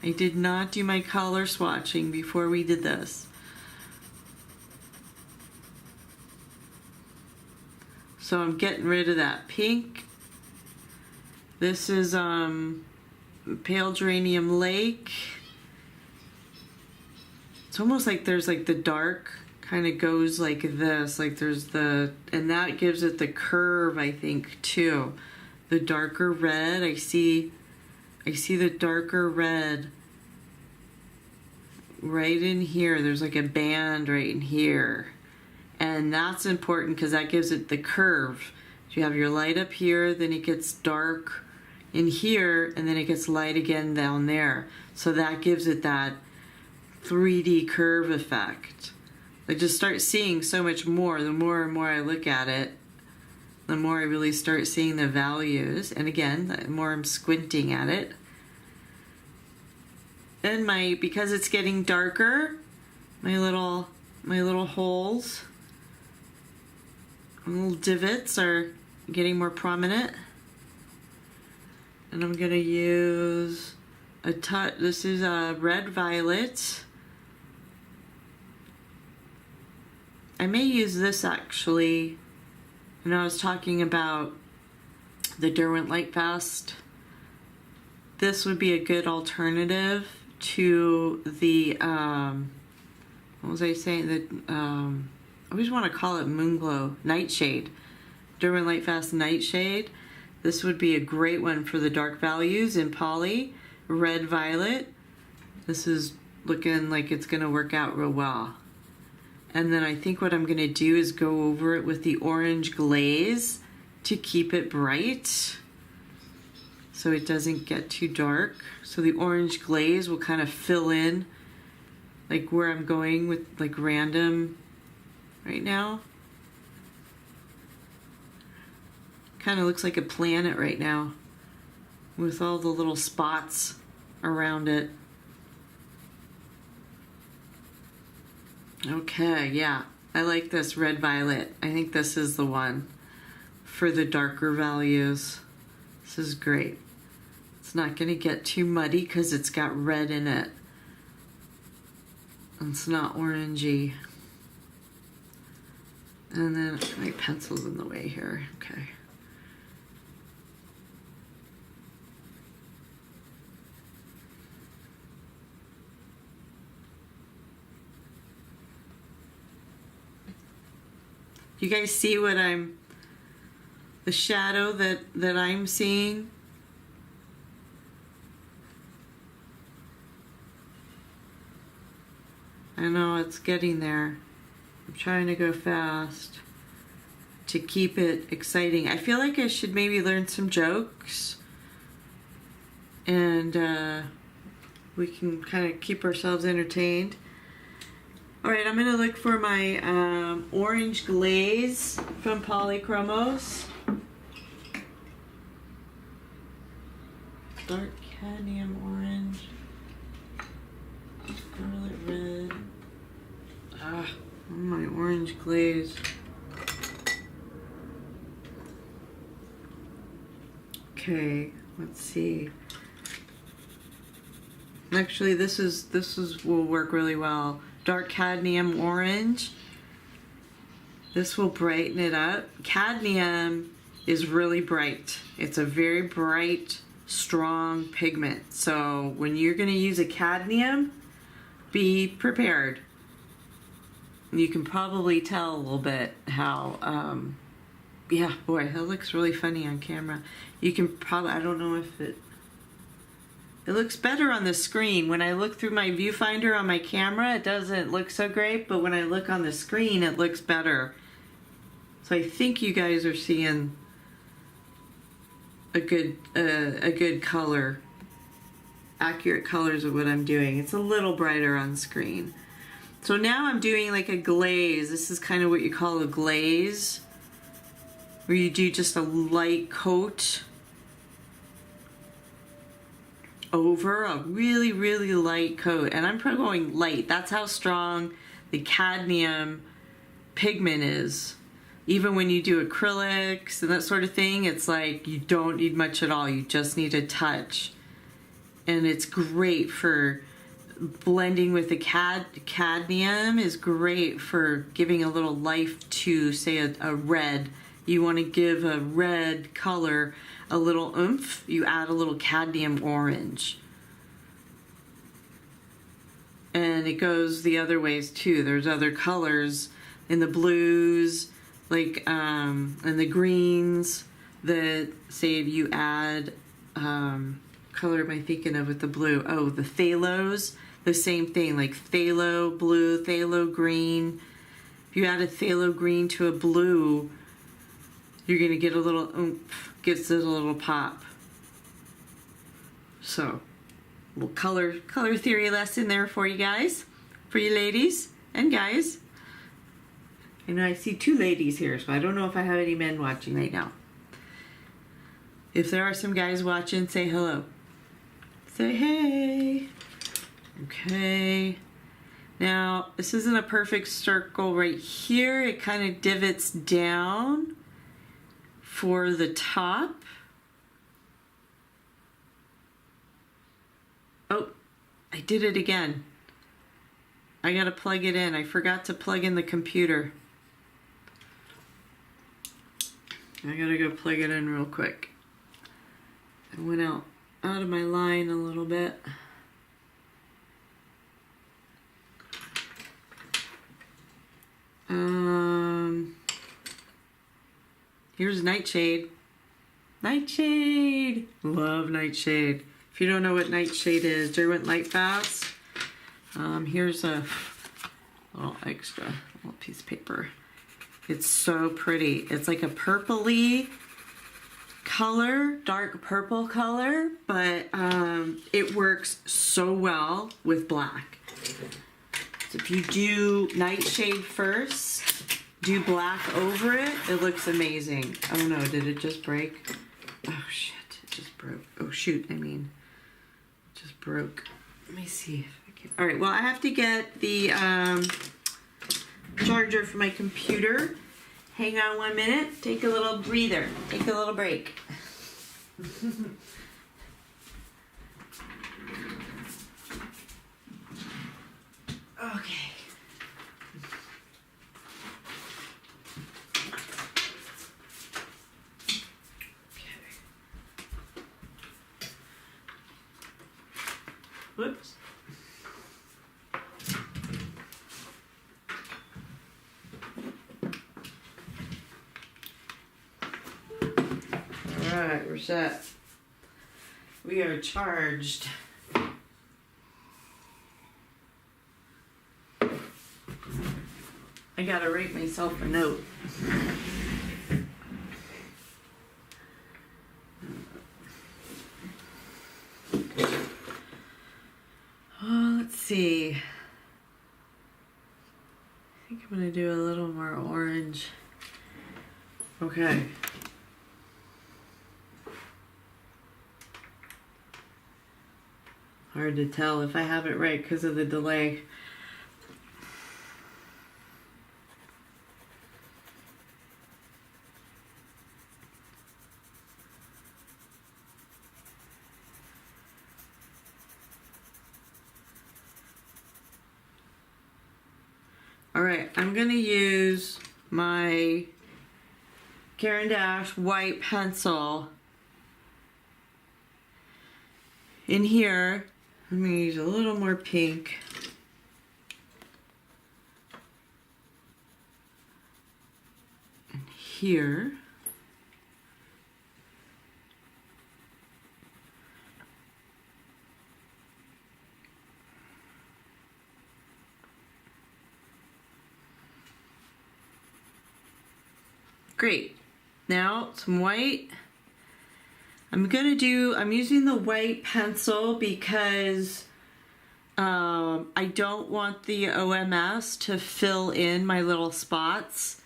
I did not do my color swatching before we did this. So I'm getting rid of that pink. This is Pale Geranium Lake. It's almost like there's like the dark kind of goes like this, like there's the, and that gives it the curve, I think, too. The darker red, I see the darker red right in here. There's like a band right in here, and that's important because that gives it the curve. You have your light up here, then it gets dark in here, and then it gets light again down there. So that gives it that 3D curve effect. I just start seeing so much more. The more and more I look at it, the more I really start seeing the values. And again, the more I'm squinting at it. And because it's getting darker, my little holes, little divots are getting more prominent. And I'm gonna use a touch. This is a red violet. I may use this actually. And I was talking about the Derwent Lightfast. This would be a good alternative to the, what was I saying? I always want to call it Moonglow Nightshade. Derwent Lightfast Nightshade. This would be a great one for the dark values in poly. Red violet. This is looking like it's going to work out real well. And then I think what I'm going to do is go over it with the orange glaze to keep it bright so it doesn't get too dark. So the orange glaze will kind of fill in like where I'm going with like random right now. Kind of looks like a planet right now with all the little spots around it. Okay, yeah, I like this red violet. I think this is the one for the darker values. This is great. It's not going to get too muddy because it's got red in it. It's not orangey. And then my pencil's in the way here. Okay. You guys see what the shadow that I'm seeing? I know it's getting there. I'm trying to go fast to keep it exciting. I feel like I should maybe learn some jokes and we can kind of keep ourselves entertained. All right, I'm gonna look for my orange glaze from Polychromos. Dark cadmium orange. Scarlet red. My orange glaze. Okay, let's see. Actually, this will work really well. Dark cadmium orange. This will brighten it up. Cadmium is really bright. It's a very bright, strong pigment. So when you're going to use a cadmium, be prepared. You can probably tell a little bit how, yeah, boy, that looks really funny on camera. You can probably, I don't know if it looks better on the screen. When I look through my viewfinder on my camera, it doesn't look so great, but when I look on the screen, it looks better. So I think you guys are seeing a good color, accurate colors of what I'm doing. It's a little brighter on screen. So now I'm doing like a glaze. This is kind of what you call a glaze, where you do just a light coat over a really, really light coat. And I'm probably going light. That's how strong the cadmium pigment is. Even when you do acrylics and that sort of thing, it's like you don't need much at all. You just need a touch. And it's great for blending with the cadmium, is great for giving a little life to, say, a red. You want to give a red color a little oomph, you add a little cadmium orange. And it goes the other ways too. There's other colors in the blues, like and the greens, that say if you add color am I thinking of with the blue? Oh, the phthalos, the same thing, like phthalo blue, phthalo green. If you add a phthalo green to a blue, you're gonna get a little oomph, gets it a little pop. So, a little color theory lesson there for you guys, for you ladies and guys. I know I see two ladies here, so I don't know if I have any men watching right now. If there are some guys watching, say hello. Say hey. Okay. Now, this isn't a perfect circle right here. It kind of divots down for the top. Oh, I did it again. I gotta plug it in. I forgot to plug in the computer. I gotta go plug it in real quick. I went out of my line a little bit. Here's Nightshade. Nightshade! Love Nightshade. If you don't know what Nightshade is, Derwent Light Fast. Here's a little extra little piece of paper. It's so pretty. It's like a purpley color, dark purple color, but it works so well with black. So if you do Nightshade first, do black over it, it looks amazing. Oh no, did it just break? Oh shit, it just broke. Oh shoot, I mean, it just broke. Let me see if I can. All right, well, I have to get the charger for my computer. Hang on 1 minute, take a little breather, take a little break. Okay. Whoops. All right, we're set. We are charged. I gotta write myself a note. Oh, let's see. I think I'm gonna do a little more orange. Okay. Hard to tell if I have it right because of the delay. All right, I'm gonna use my Caran d'Ache white pencil in here. I'm gonna use a little more pink. And here. Great. Now some white. I'm using the white pencil because I don't want the OMS to fill in my little spots.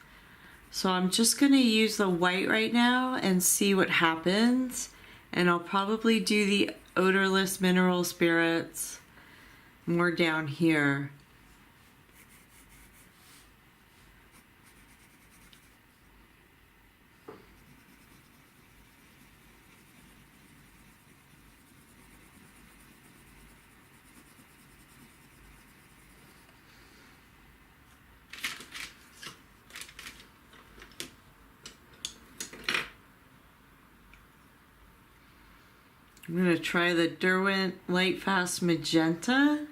So I'm just gonna use the white right now and see what happens. And I'll probably do the odorless mineral spirits more down here. I'm going to try the Derwent Lightfast Magenta,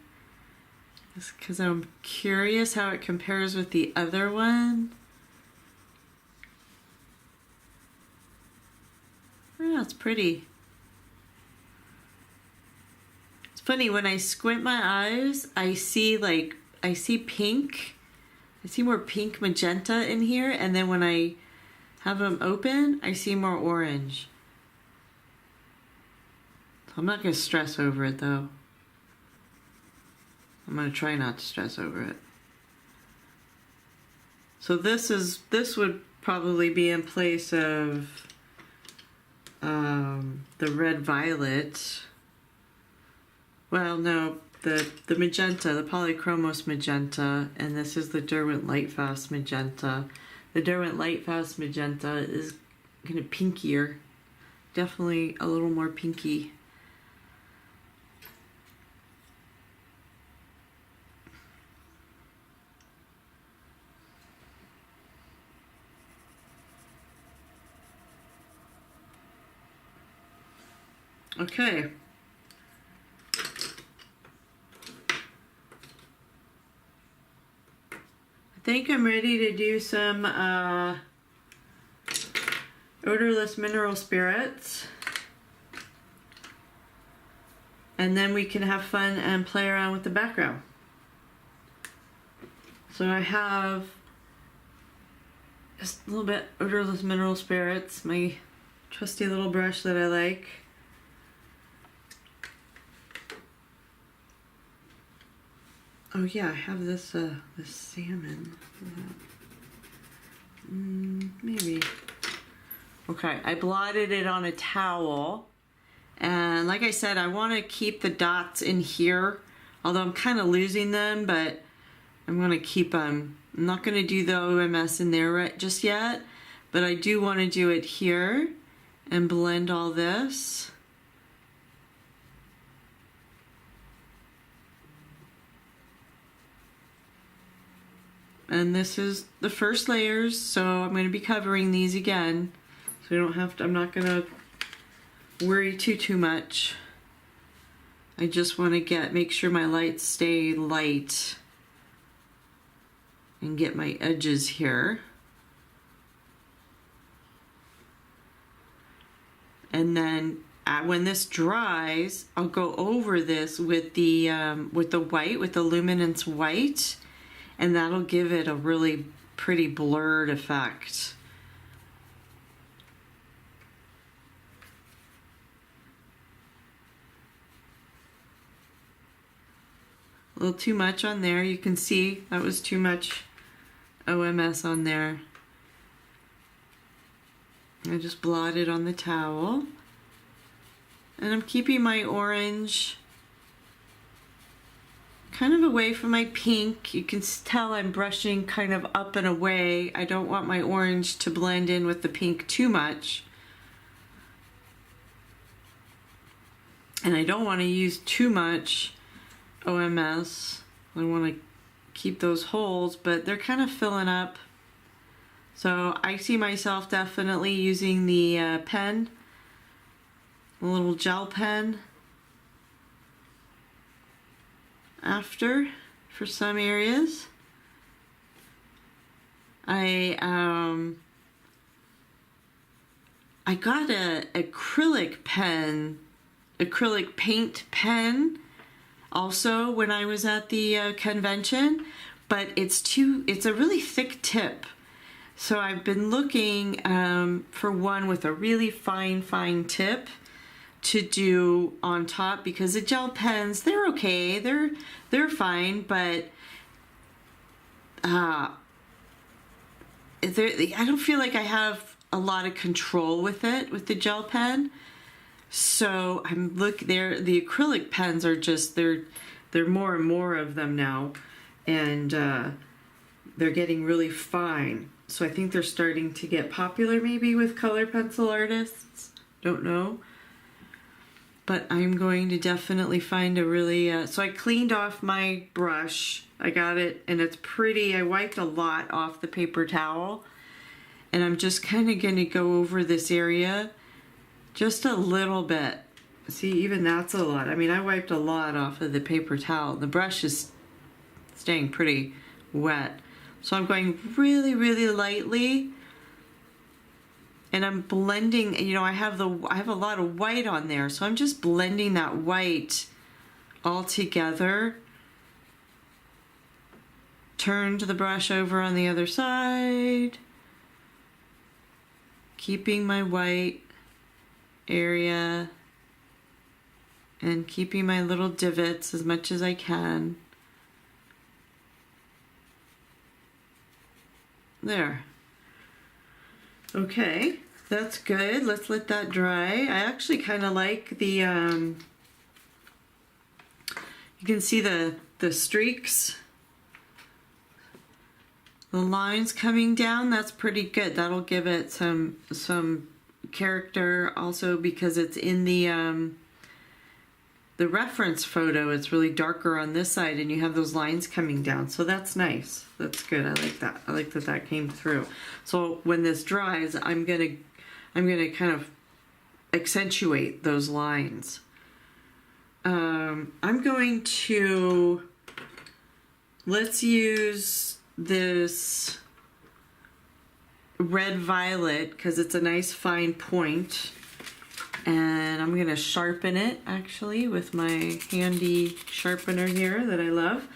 just because I'm curious how it compares with the other one. Oh, it's pretty. It's funny, when I squint my eyes, I see pink. I see more pink magenta in here, and then when I have them open, I see more orange. I'm not going to stress over it though. I'm going to try not to stress over it. So this would probably be in place of the red violet. Well, no, the magenta, the polychromos magenta, and this is the Derwent Lightfast magenta. The Derwent Lightfast magenta is kind of pinkier. Definitely a little more pinky. Okay. I think I'm ready to do some odorless mineral spirits. And then we can have fun and play around with the background. So I have just a little bit odorless mineral spirits, my trusty little brush that I like. Oh yeah, I have this this salmon. Maybe. Okay, I blotted it on a towel, and like I said, I want to keep the dots in here. Although I'm kind of losing them, but I'm gonna keep them. I'm not gonna do the OMS in there just yet, but I do want to do it here and blend all this. And this is the first layers, so I'm going to be covering these again. So you don't have to, I'm not going to worry too much. I just want to make sure my lights stay light and get my edges here. And then when this dries, I'll go over this with the white, with the luminance white, and that'll give it a really pretty blurred effect. A little too much on there. You can see that was too much OMS on there. I just blotted on the towel. And I'm keeping my orange kind of away from my pink. You can tell I'm brushing kind of up and away. I don't want my orange to blend in with the pink too much. And I don't want to use too much OMS. I want to keep those holes, but they're kind of filling up. So I see myself definitely using the pen, a little gel pen after for some areas. I got a acrylic paint pen also when I was at the convention, but it's a really thick tip. So I've been looking for one with a really fine tip to do on top, because the gel pens, they're okay, they're fine, but I don't feel like I have a lot of control with it, with the gel pen. So the acrylic pens are just, they're more and more of them now, and they're getting really fine. So I think they're starting to get popular maybe with color pencil artists. Don't know. But I'm going to definitely find a really, so I cleaned off my brush. I got it, and it's pretty. I wiped a lot off the paper towel. And I'm just kind of going to go over this area just a little bit. See, even that's a lot. I mean, I wiped a lot off of the paper towel. The brush is staying pretty wet. So I'm going really lightly, and I'm blending, you know, I have a lot of white on there, so I'm just blending that white all together. Turned the brush over on the other side, keeping my white area and keeping my little divots as much as I can. There. Okay, that's good. Let's let that dry. I actually kind of like the, you can see the streaks, the lines coming down. That's pretty good. That'll give it some character also, because it's in the reference photo. It's really darker on this side, and you have those lines coming down. So that's nice. That's good. I like that. I like that came through. So when this dries, I'm gonna kind of accentuate those lines. I'm going to, let's use this red violet because it's a nice fine point. And I'm gonna sharpen it actually with my handy sharpener here that I love.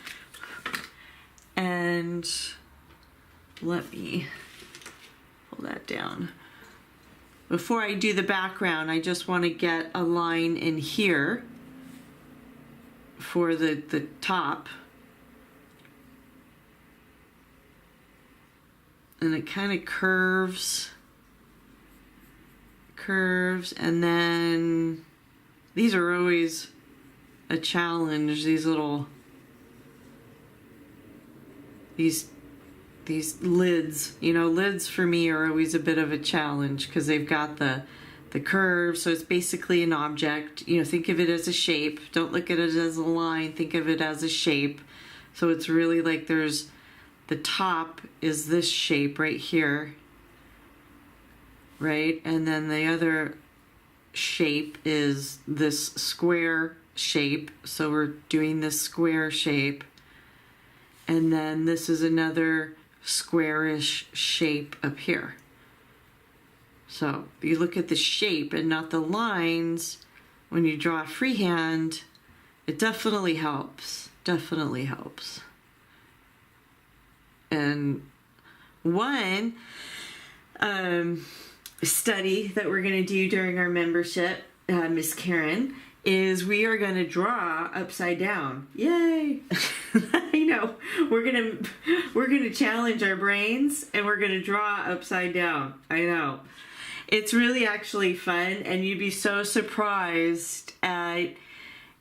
And let me pull that down. Before I do the background, I just want to get a line in here for the top. And it kind of curves, and then these are always a challenge, these lids. You know, lids for me are always a bit of a challenge because they've got the curve, so it's basically an object. You know, think of it as a shape. Don't look at it as a line. Think of it as a shape. So it's really like there's the top is this shape right here, right? And then the other shape is this square shape. So we're doing this square shape. And then this is another squarish shape up here. So you look at the shape and not the lines when you draw freehand, it definitely helps. Definitely helps. And one study that we're going to do during our membership, Miss Karen, is we are going to draw upside down. Yay! I know. We're gonna challenge our brains and we're gonna draw upside down. I know. It's really actually fun, and you'd be so surprised at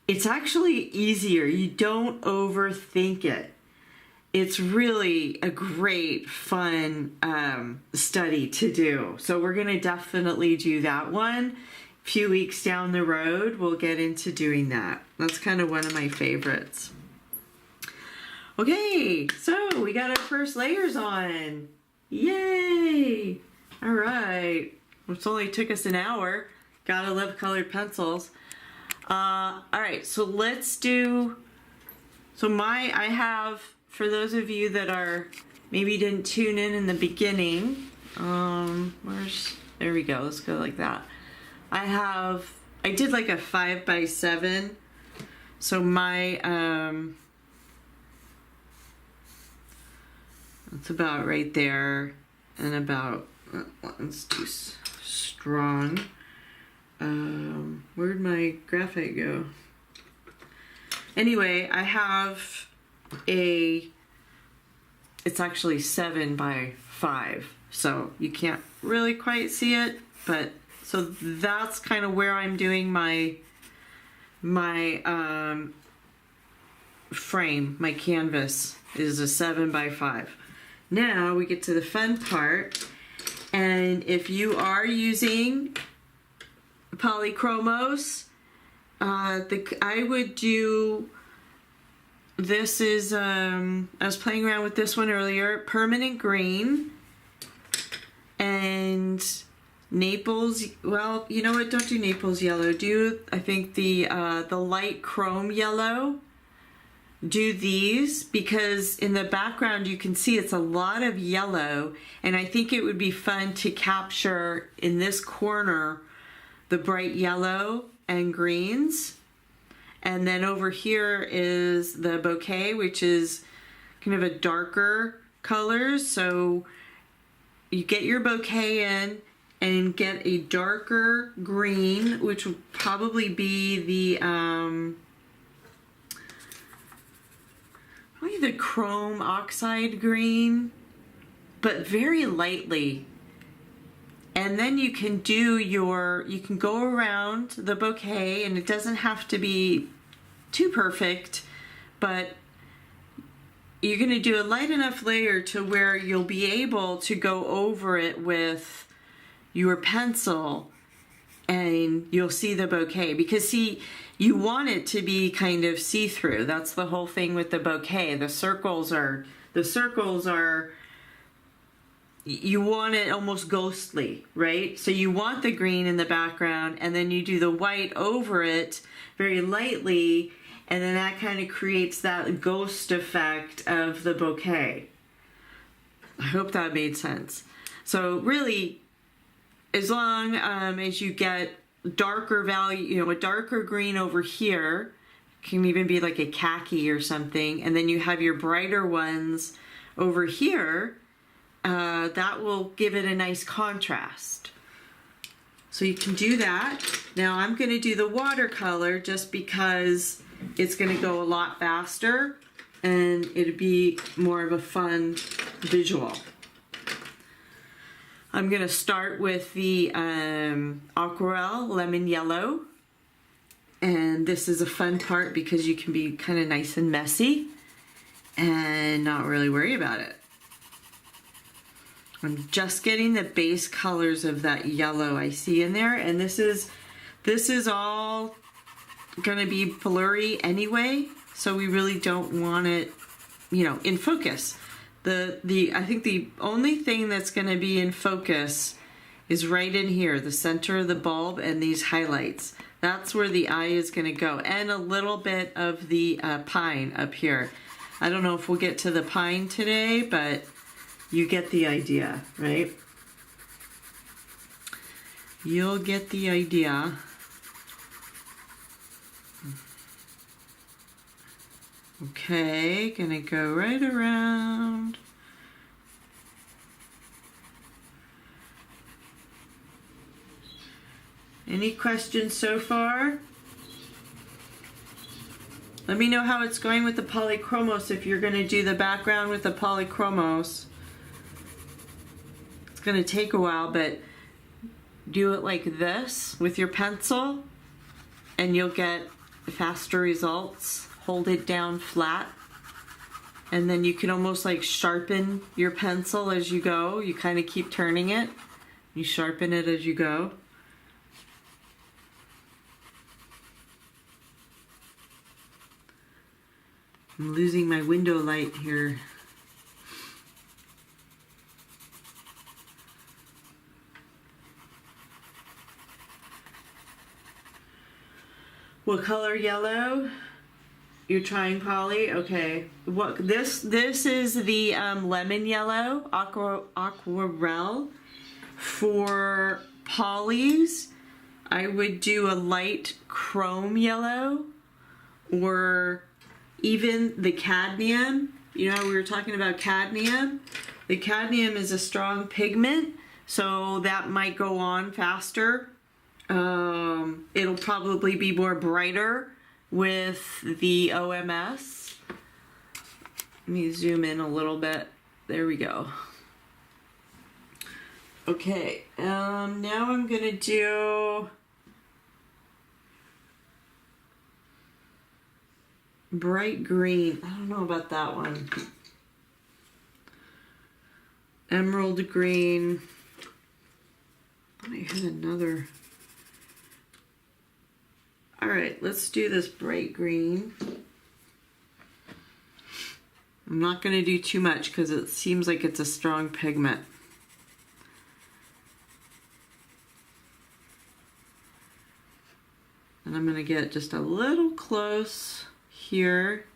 it's actually easier. You don't overthink it. It's really a great, fun study to do. So we're gonna definitely do that one. A few weeks down the road, we'll get into doing that. That's kind of one of my favorites. Okay, so we got our first layers on. Yay! All right. It only took us an hour. Gotta love colored pencils. All right, so let's do, I have, for those of you that are, maybe didn't tune in the beginning, there we go, let's go like that. I did like a 5x7, so my, it's about right there, and about, let's do strong. Where'd my graphite go? Anyway, I have it's actually 7x5, so you can't really quite see it, but so that's kind of where I'm doing my frame, my canvas is a 7x5. Now we get to the fun part, and if you are using polychromos, I would do, this is, I was playing around with this one earlier, permanent green, and Naples, well, you know what, don't do Naples yellow, do, I think the light chrome yellow. Do these, because in the background you can see it's a lot of yellow, and I think it would be fun to capture in this corner the bright yellow and greens. And then over here is the bouquet, which is kind of a darker colors. So you get your bouquet in and get a darker green, which would probably be the probably the chrome oxide green, but very lightly. And then you can do you can go around the bouquet, and it doesn't have to be too perfect, but you're going to do a light enough layer to where you'll be able to go over it with your pencil and you'll see the bouquet. Because see, you want it to be kind of see-through. That's the whole thing with the bouquet. The circles are, you want it almost ghostly, right? So you want the green in the background, and then you do the white over it very lightly, and then that kind of creates that ghost effect of the bouquet. I hope that made sense. So really, as long as you get darker value, a darker green over here, can even be like a khaki or something, and then you have your brighter ones over here, that will give it a nice contrast. So you can do that. Now I'm going to do the watercolor just because it's going to go a lot faster and it'd be more of a fun visual. I'm going to start with the aquarelle lemon yellow, and this is a fun part because you can be kind of nice and messy and not really worry about it. I'm just getting the base colors of that yellow I see in there, and this is all going to be blurry anyway, so we really don't want it, in focus. I think the only thing that's going to be in focus is right in here, the center of the bulb and these highlights. That's where the eye is going to go, and a little bit of the pine up here. I don't know if we'll get to the pine today, but you get the idea, right? You'll get the idea. Okay, gonna go right around. Any questions so far? Let me know how it's going with the polychromos if you're going to do the background with the polychromos. It's going to take a while, but do it like this with your pencil and you'll get faster results. Hold it down flat and then you can almost like sharpen your pencil as you go. You kind of keep turning it. You sharpen it as you go. I'm losing my window light here. What color yellow? You're trying poly? Okay. What this is the lemon yellow aquarelle. For polys, I would do a light chrome yellow or even the cadmium. You know how we were talking about cadmium? The cadmium is a strong pigment, so that might go on faster. It'll probably be more brighter with the OMS. Let me zoom in a little bit. There we go. Okay, now I'm gonna do bright green. I don't know about that one. Emerald green. I had another. All right, let's do this bright green. I'm not going to do too much because it seems like it's a strong pigment. And I'm going to get just a little close here.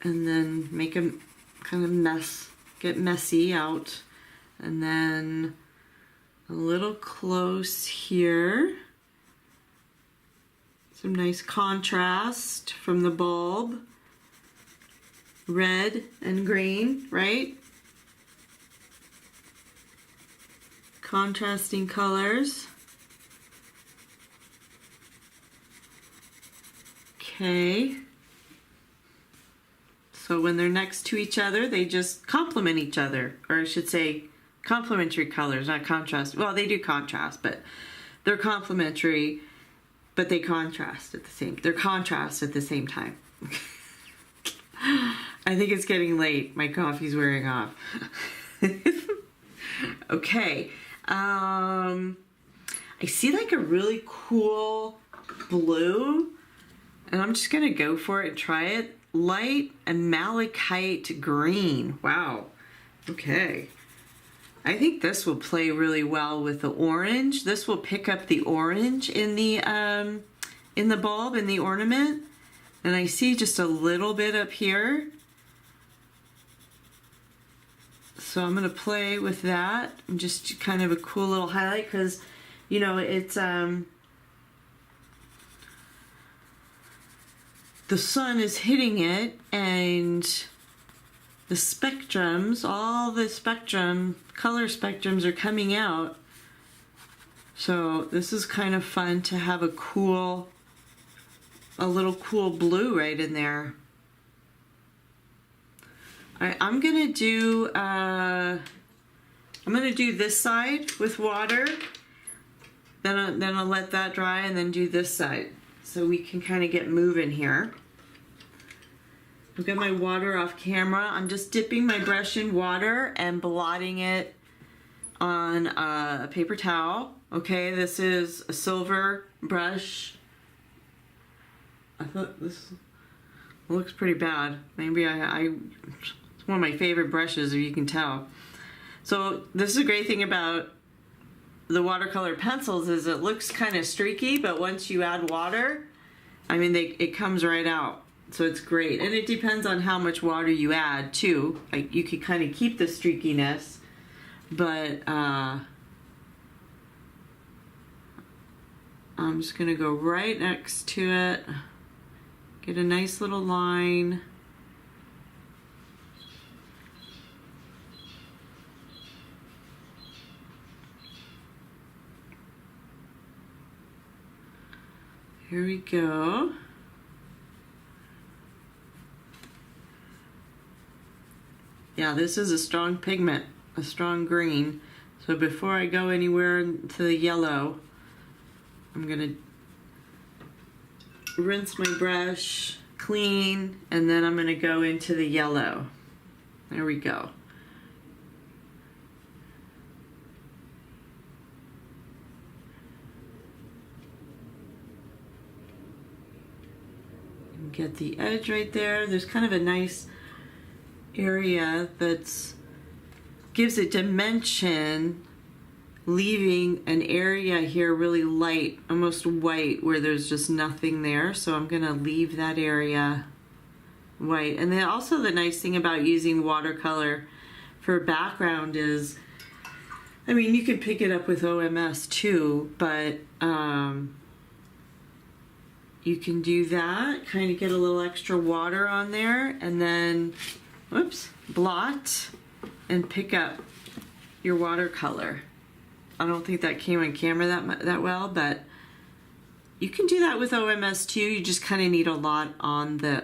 And then make a kind of get messy out. And then a little close here. Some nice contrast from the bulb. Red and green, right? Contrasting colors. Okay. So when they're next to each other, they just complement each other. Or I should say complementary colors, not contrast. Well, they do contrast, but they're complementary, but they contrast at the same. They're contrast at the same time. I think it's getting late. My coffee's wearing off. Okay. I see like a really cool blue, and I'm just gonna go for it and try it. Light and malachite green. Wow. Okay. I think this will play really well with the orange. This will pick up the orange in the bulb, in the ornament. And I see just a little bit up here. So I'm going to play with that. And just kind of a cool little highlight because, you know, it's the sun is hitting it and the spectrums, all the color spectrums are coming out. So this is kind of fun to have a little cool blue right in there. All right, I'm gonna do this side with water. Then I'll let that dry and then do this side. So we can kind of get moving here. I've got my water off camera. I'm just dipping my brush in water and blotting it on a paper towel. Okay, this is a silver brush. I thought this looks pretty bad. Maybe it's one of my favorite brushes, if you can tell. So this is a great thing about the watercolor pencils is it looks kind of streaky, but once you add water, I mean, it comes right out. So it's great. And it depends on how much water you add too. Like you could kind of keep the streakiness, but I'm just gonna go right next to it, get a nice little line. Here we go. Yeah, this is a strong pigment, a strong green. So before I go anywhere to the yellow, I'm gonna rinse my brush clean, and then I'm gonna go into the yellow. There we go. Get the edge right there. There's kind of a nice area that's gives it dimension, leaving an area here really light, almost white, where there's just nothing there. So I'm gonna leave that area white. And then also the nice thing about using watercolor for background is, I mean, you can pick it up with OMS too, but you can do that, kind of get a little extra water on there, and then, whoops, blot and pick up your watercolor. I don't think that came on camera that well, but you can do that with OMS too. You just kind of need a lot on the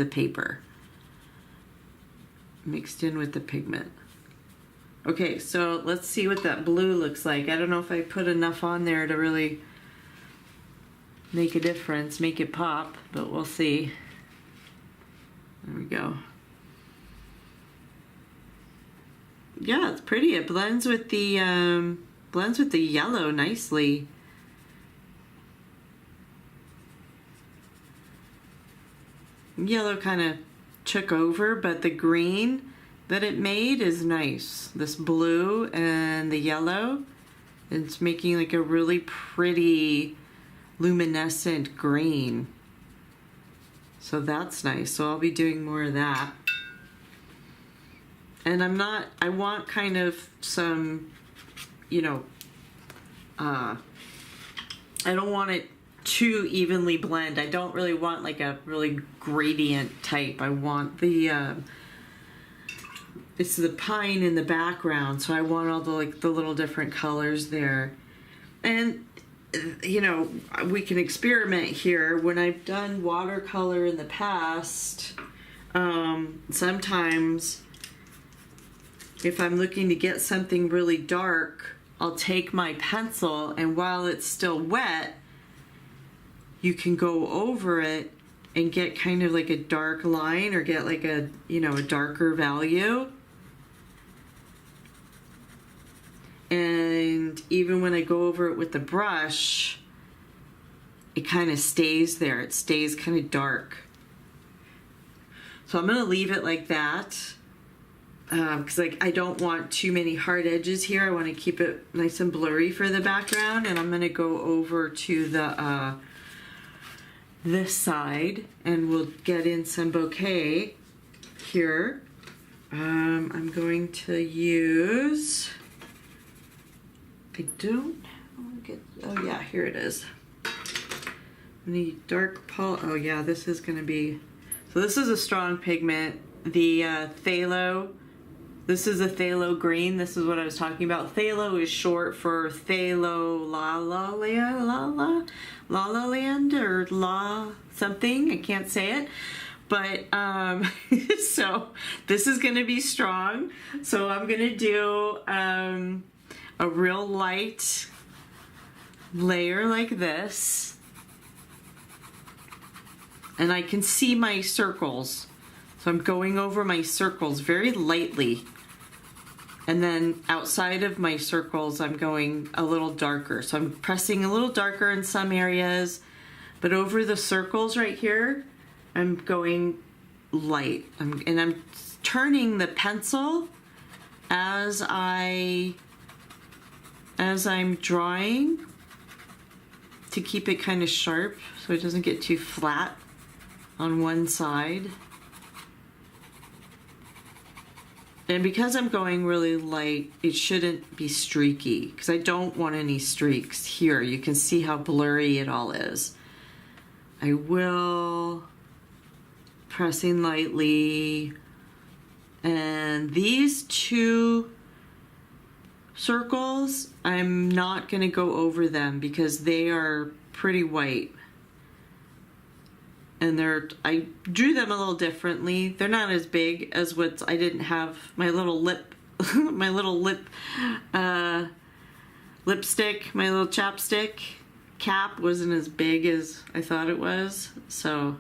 paper mixed in with the pigment. Okay, so let's see what that blue looks like. I don't know if I put enough on there to really make a difference, make it pop, but we'll see. There we go. Yeah, it's pretty. It blends with the yellow nicely. Yellow kind of took over, but the green that it made is nice. This blue and the yellow, it's making like a really pretty luminescent green. So that's nice. So I'll be doing more of that. And I want kind of some, you know, I don't want it too evenly blend. I don't really want like a really gradient type. I want the, it's the pine in the background, so I want all the little different colors there. And you know, we can experiment here. When I've done watercolor in the past, sometimes if I'm looking to get something really dark, I'll take my pencil, and while it's still wet, you can go over it and get kind of like a dark line, or get like a, you know, a darker value. And even when I go over it with the brush, it kind of stays there. It stays kind of dark. So I'm gonna leave it like that, because like I don't want too many hard edges here. I want to keep it nice and blurry for the background. And I'm gonna go over to the this side, and we'll get in some bouquet here. I'm going to use, I don't get, oh yeah, here it is. I need dark oh yeah, this is gonna be, so this is a strong pigment. The phthalo, this is a phthalo green. This is what I was talking about. Phthalo is short for phthalo la la land or la something. I can't say it. But so this is gonna be strong. So I'm gonna do a real light layer like this, and I can see my circles, so I'm going over my circles very lightly. And then outside of my circles, I'm going a little darker. So I'm pressing a little darker in some areas, but over the circles right here, I'm going light. And I'm turning the pencil as I'm drawing to keep it kind of sharp so it doesn't get too flat on one side. And because I'm going really light, it shouldn't be streaky because I don't want any streaks here. You can see how blurry it all is. I will pressing lightly, and these two circles, I'm not going to go over them because they are pretty white. And I drew them a little differently. They're not as big as I didn't have my little lip, my little lipstick, my little chapstick cap wasn't as big as I thought it was. So,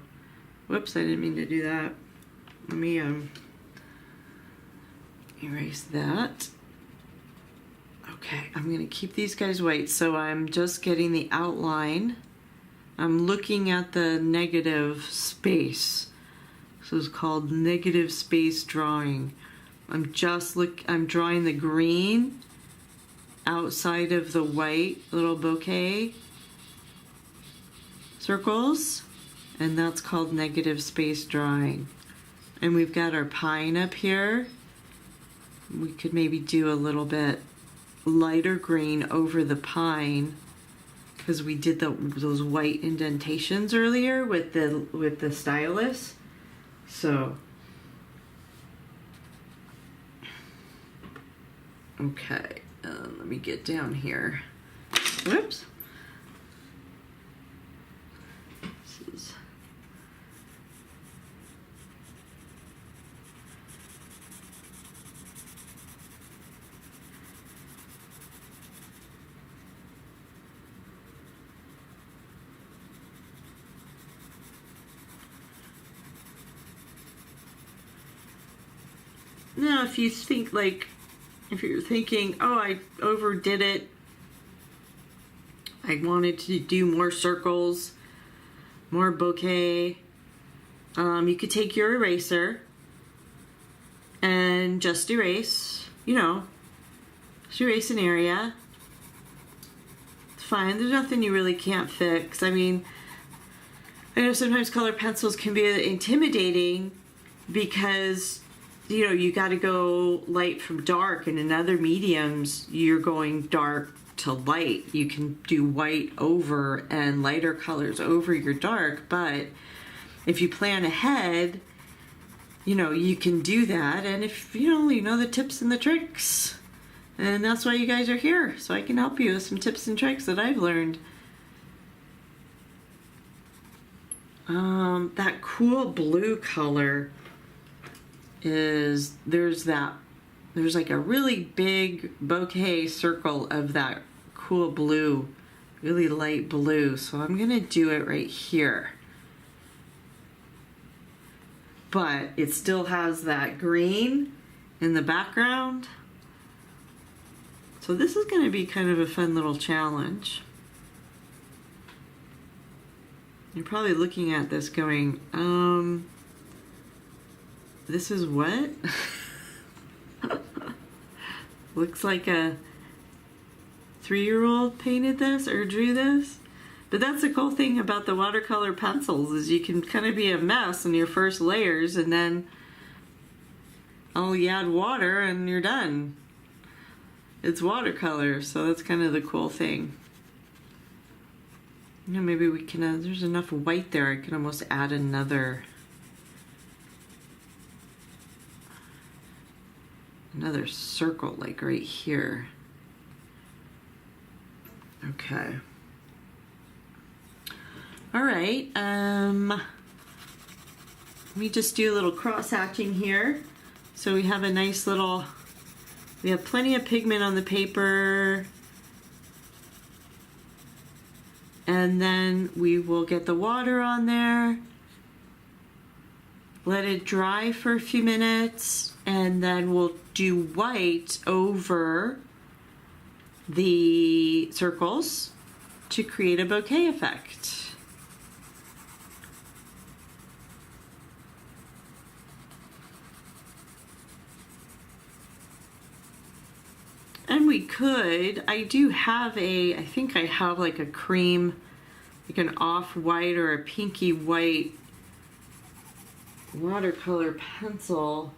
whoops, I didn't mean to do that. Let me erase that. Okay, I'm gonna keep these guys white. So I'm just getting the outline. I'm looking at the negative space. So it's called negative space drawing. I'm drawing the green outside of the white little bouquet circles, and that's called negative space drawing. And we've got our pine up here. We could maybe do a little bit lighter green over the pine because we did those white indentations earlier with the stylus. So, okay, let me get down here. Whoops. This is now, if you're thinking, oh, I overdid it, I wanted to do more circles, more bouquet, you could take your eraser and just erase, just erase an area. It's fine, there's nothing you really can't fix. I mean, I know sometimes colored pencils can be intimidating because you got to go light from dark, and in other mediums you're going dark to light. You can do white over and lighter colors over your dark, but if you plan ahead, you can do that. And if you know the tips and the tricks, and that's why you guys are here, so I can help you with some tips and tricks that I've learned. That cool blue color there's like a really big bouquet circle of that cool blue, really light blue. So I'm gonna do it right here. But it still has that green in the background. So this is gonna be kind of a fun little challenge. You're probably looking at this going, this is what? Looks like a 3-year-old painted this or drew this. But that's the cool thing about the watercolor pencils, is you can kind of be a mess in your first layers, and then you add water and you're done. It's watercolor, so that's kind of the cool thing. Maybe we can, there's enough white there, I can almost add another circle, like right here. Okay. All right. Let me just do a little cross hatching here. So we have a nice little, we have plenty of pigment on the paper. And then we will get the water on there. Let it dry for a few minutes. and then we'll do white over the circles to create a bouquet effect. And we could, I do have I think I have like a cream, like an off-white or a pinky white watercolor pencil.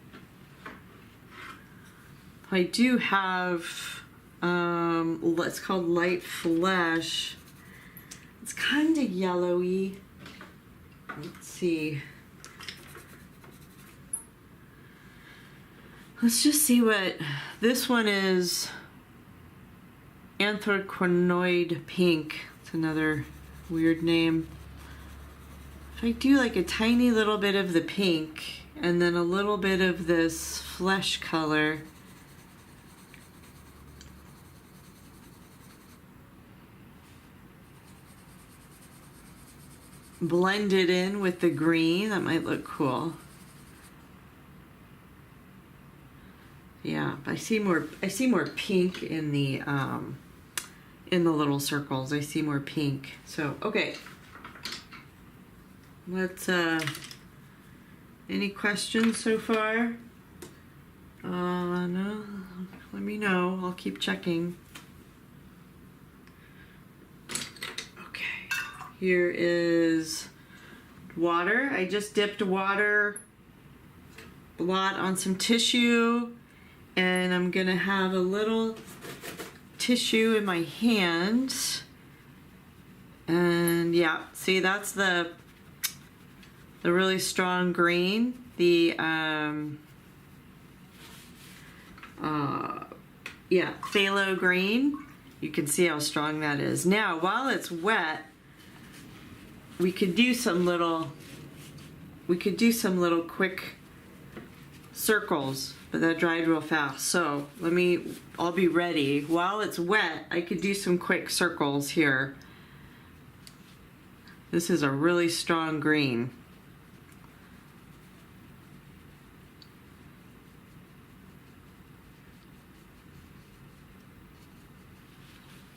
I do have, it's called Light Flesh. It's kind of yellowy. Let's see. Let's just see what, this one is Anthraquinoid Pink. It's another weird name. If I do like a tiny little bit of the pink and then a little bit of this flesh color, blend it in with the green, that might look cool. Yeah, I see more pink in the little circles. I see more pink. So, okay. Let's any questions so far? No. Let me know. I'll keep checking. Okay. Here is water. I just dipped water blot on some tissue. And I'm gonna have a little tissue in my hand. And yeah, see, that's the really strong green. The phthalo green. You can see how strong that is. Now, while it's wet, we could do some little quick circles, but that dried real fast. So I'll be ready. While it's wet, I could do some quick circles here. This is a really strong green.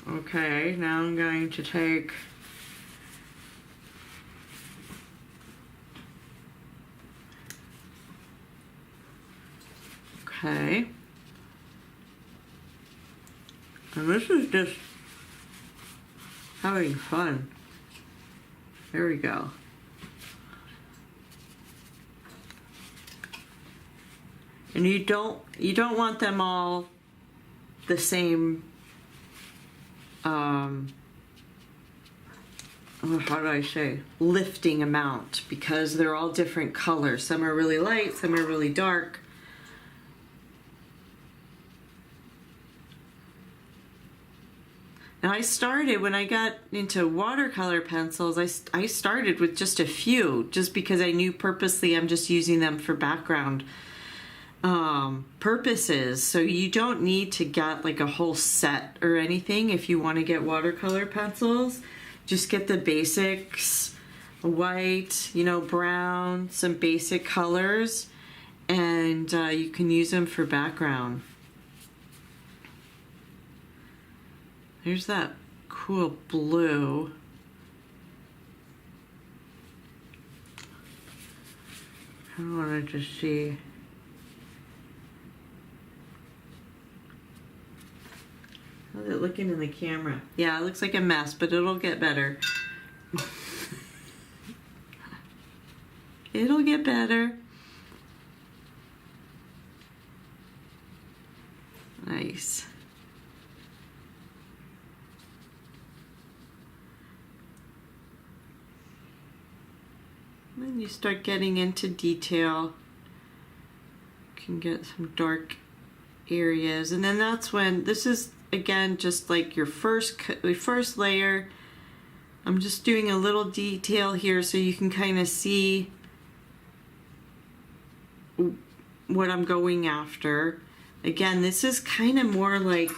Okay, now I'm going to take okay. And this is just having fun. There we go. And you don't want them all the same how do I say, lifting amount, because they're all different colors. Some are really light, some are really dark. Now I started, when I got into watercolor pencils, I started with just a few, just because I knew purposely I'm just using them for background purposes. So you don't need to get like a whole set or anything if you want to get watercolor pencils. Just get the basics, white, brown, some basic colors, and you can use them for background. There's that cool blue. I wanted to see. How's it looking in the camera? Yeah, it looks like a mess, but it'll get better. It'll get better. Nice. Then you start getting into detail. You can get some dark areas, and then that's when, this is again just like your first layer. I'm just doing a little detail here so you can kind of see what I'm going after. Again, this is kind of more like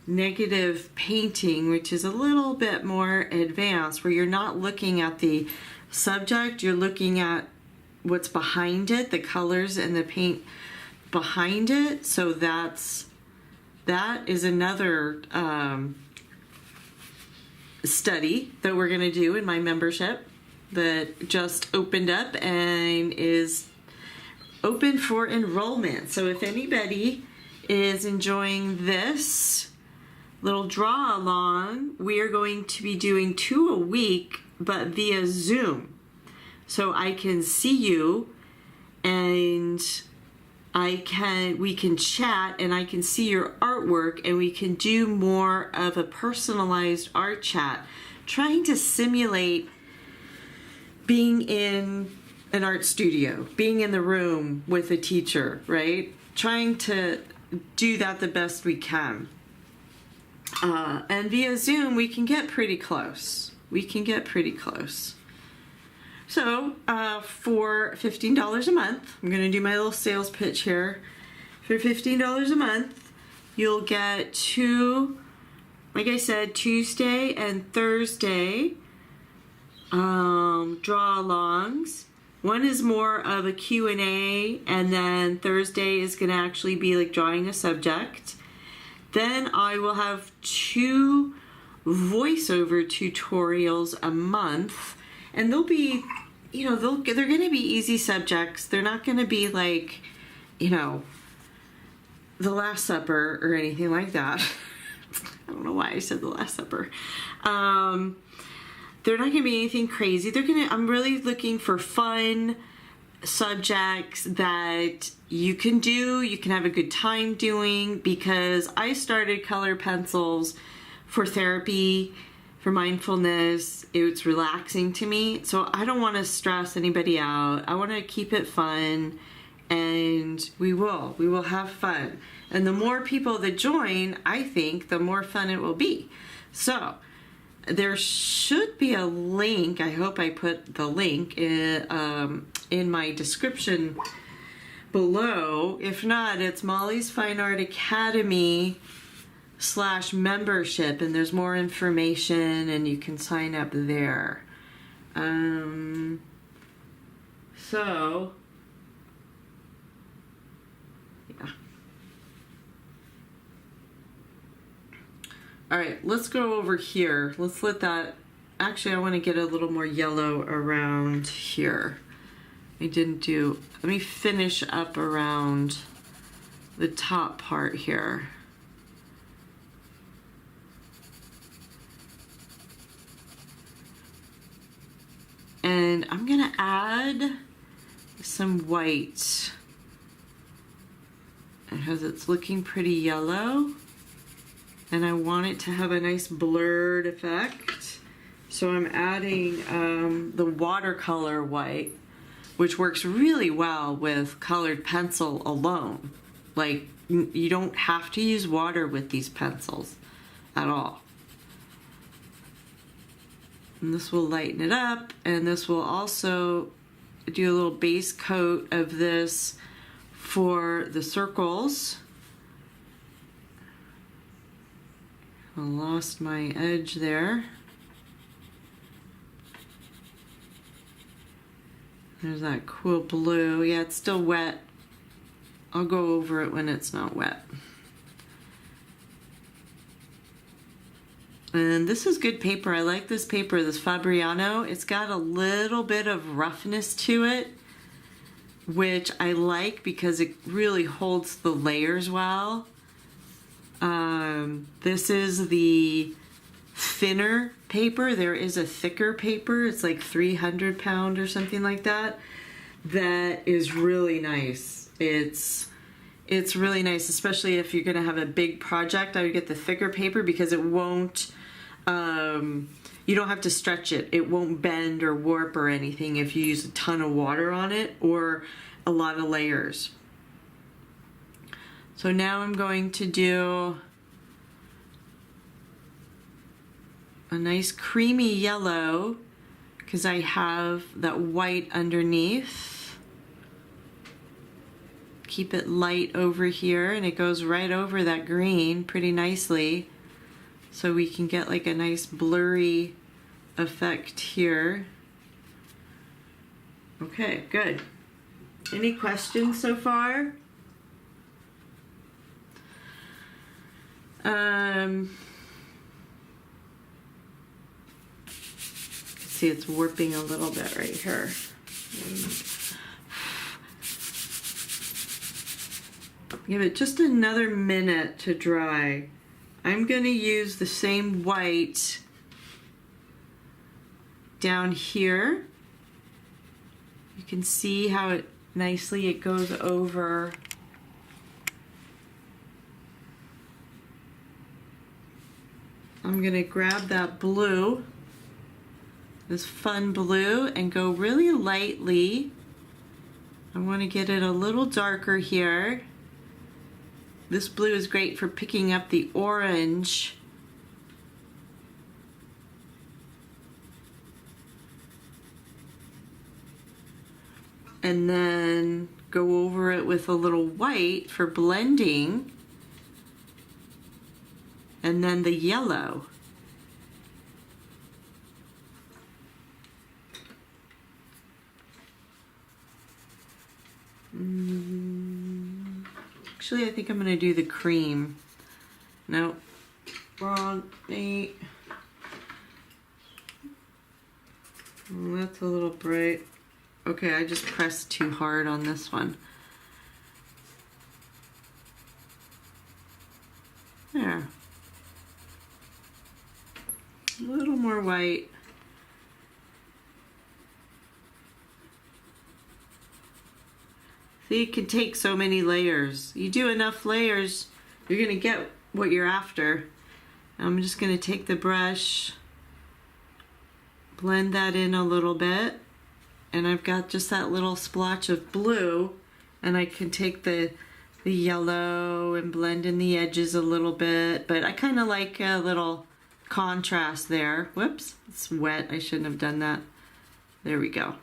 negative painting, which is a little bit more advanced, where you're not looking at the subject, you're looking at what's behind it, the colors and the paint behind it. So that is another study that we're going to do in my membership that just opened up and is open for enrollment. So if anybody is enjoying this little draw along, we are going to be doing 2 a week, but via Zoom. So I can see you and we can chat and I can see your artwork and we can do more of a personalized art chat, trying to simulate being in an art studio, being in the room with a teacher, right? Trying to do that the best we can. And via Zoom, we can get pretty close. So, for $15 a month, I'm going to do my little sales pitch here. For $15 a month, you'll get 2, like I said, Tuesday and Thursday draw-alongs. One is more of a Q&A, and then Thursday is going to actually be like drawing a subject. Then I will have 2 voiceover tutorials a month, and they'll be, they're going to be easy subjects. They're not going to be like, The Last Supper or anything like that. I don't know why I said The Last Supper. They're not going to be anything crazy. I'm really looking for fun subjects that you can have a good time doing, because I started color pencils for therapy, for mindfulness. It's relaxing to me. So I don't want to stress anybody out. I want to keep it fun, and we will have fun. And the more people that join, I think the more fun it will be. So there should be a link. I hope I put the link in my description below. If not, it's Molly's Fine Art Academy /membership, and there's more information and you can sign up there. So yeah. All right, let's go over here. Let's let that, actually I want to get a little more yellow around here. Let me finish up around the top part here. And I'm gonna add some white because it's looking pretty yellow. And I want it to have a nice blurred effect. So I'm adding the watercolor white, which works really well with colored pencil alone. Like, you don't have to use water with these pencils at all. And this will lighten it up, and this will also do a little base coat of this for the circles. I lost my edge there. There's that cool blue. Yeah, it's still wet. I'll go over it when it's not wet. And this is good paper. I like this paper, this Fabriano. It's got a little bit of roughness to it, which I like because it really holds the layers well. This is the thinner paper. There is a thicker paper. It's like 300 pound or something like that. That is really nice. It's really nice, especially if you're going to have a big project. I would get the thicker paper because it won't, you don't have to stretch it. It won't bend or warp or anything if you use a ton of water on it or a lot of layers. So now I'm going to do a nice creamy yellow because I have that white underneath. Keep it light over here, and it goes right over that green pretty nicely, so we can get like a nice blurry effect here. Okay, good. Any questions so far? See, it's warping a little bit right here. Give it just another minute to dry. I'm going to use the same white down here. You can see how it nicely it goes over. I'm going to grab that blue, this fun blue, and go really lightly. I want to get it a little darker here. This blue is great for picking up the orange. And then go over it with a little white for blending. And then the yellow. Actually, I think I'm going to do the cream. No, wrong, Nate. Oh, that's a little bright. Okay, I just pressed too hard on this one. There. A little more white. See, it can take so many layers. You do enough layers, you're gonna get what you're after. I'm just gonna take the brush, blend that in a little bit, and I've got just that little splotch of blue, and I can take the yellow and blend in the edges a little bit, but I kind of like a little contrast there. Whoops, it's wet, I shouldn't have done that. There we go.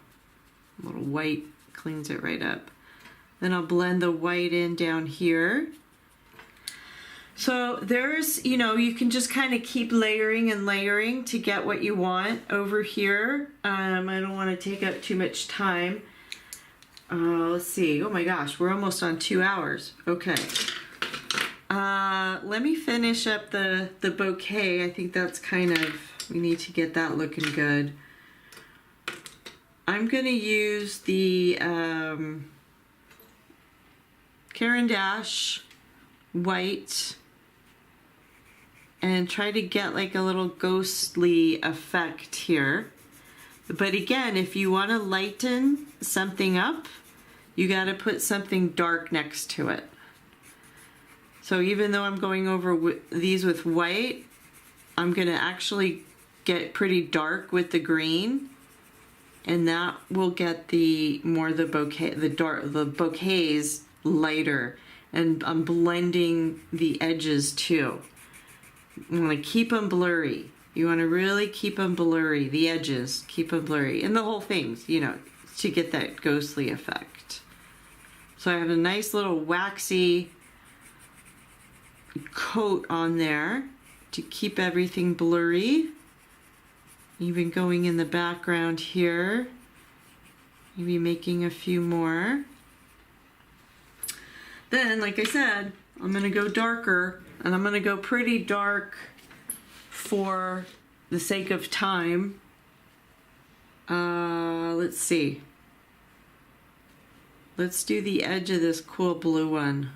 A little white cleans it right up. Then I'll blend the white in down here. So there's, you know, you can just kind of keep layering and layering to get what you want over here. I don't want to take up too much time. Let's see. Oh my gosh, we're almost on 2 hours. Okay. Let me finish up the bouquet. I think that's kind of, we need to get that looking good. I'm going to use the Caran d'Ache white and try to get like a little ghostly effect here. But again, if you want to lighten something up, you got to put something dark next to it. So even though I'm going over these with white, I'm going to actually get pretty dark with the green, and that will get the bouquet, the bouquets lighter. And I'm blending the edges too. You want to keep them blurry. You want to really keep them blurry. The edges, keep them blurry. And the whole thing, you know, to get that ghostly effect. So I have a nice little waxy coat on there to keep everything blurry. Even going in the background here. Maybe making a few more. Then, like I said, I'm going to go darker, and I'm going to go pretty dark for the sake of time. Let's see. Let's do the edge of this cool blue one.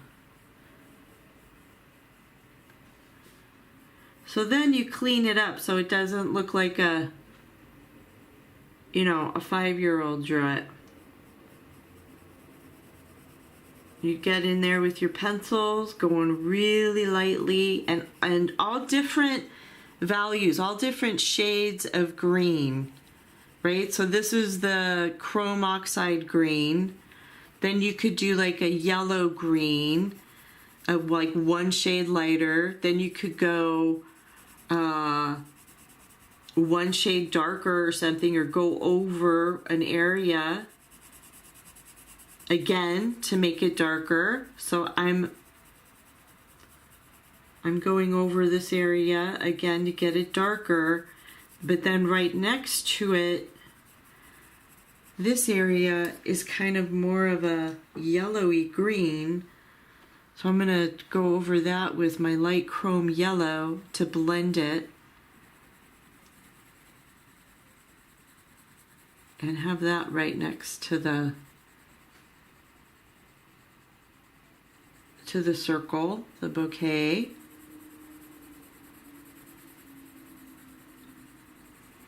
So then you clean it up so it doesn't look like a, you know, a 5-year-old drew it. You get in there with your pencils, going really lightly, and all different values, all different shades of green, right? So this is the chrome oxide green. Then you could do like a yellow green, like one shade lighter. Then you could go one shade darker or something, or go over an area again to make it darker. So I'm going over this area again to get it darker, but then right next to it, this area is kind of more of a yellowy green. So I'm going to go over that with my light chrome yellow to blend it. And have that right next to the circle, the bouquet.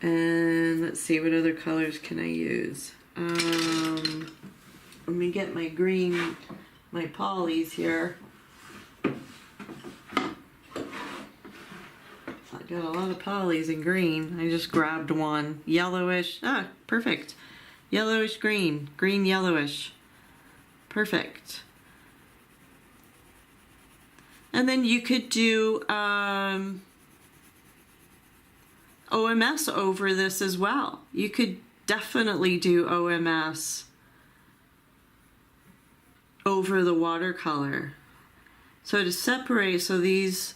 And let's see, what other colors can I use? Let me get my green, my polys here. I got a lot of polys in green. I just grabbed one. Yellowish. Ah, perfect. Yellowish green. Green yellowish. Perfect. And then you could do OMS over this as well. You could definitely do OMS over the watercolor. So to separate, so there's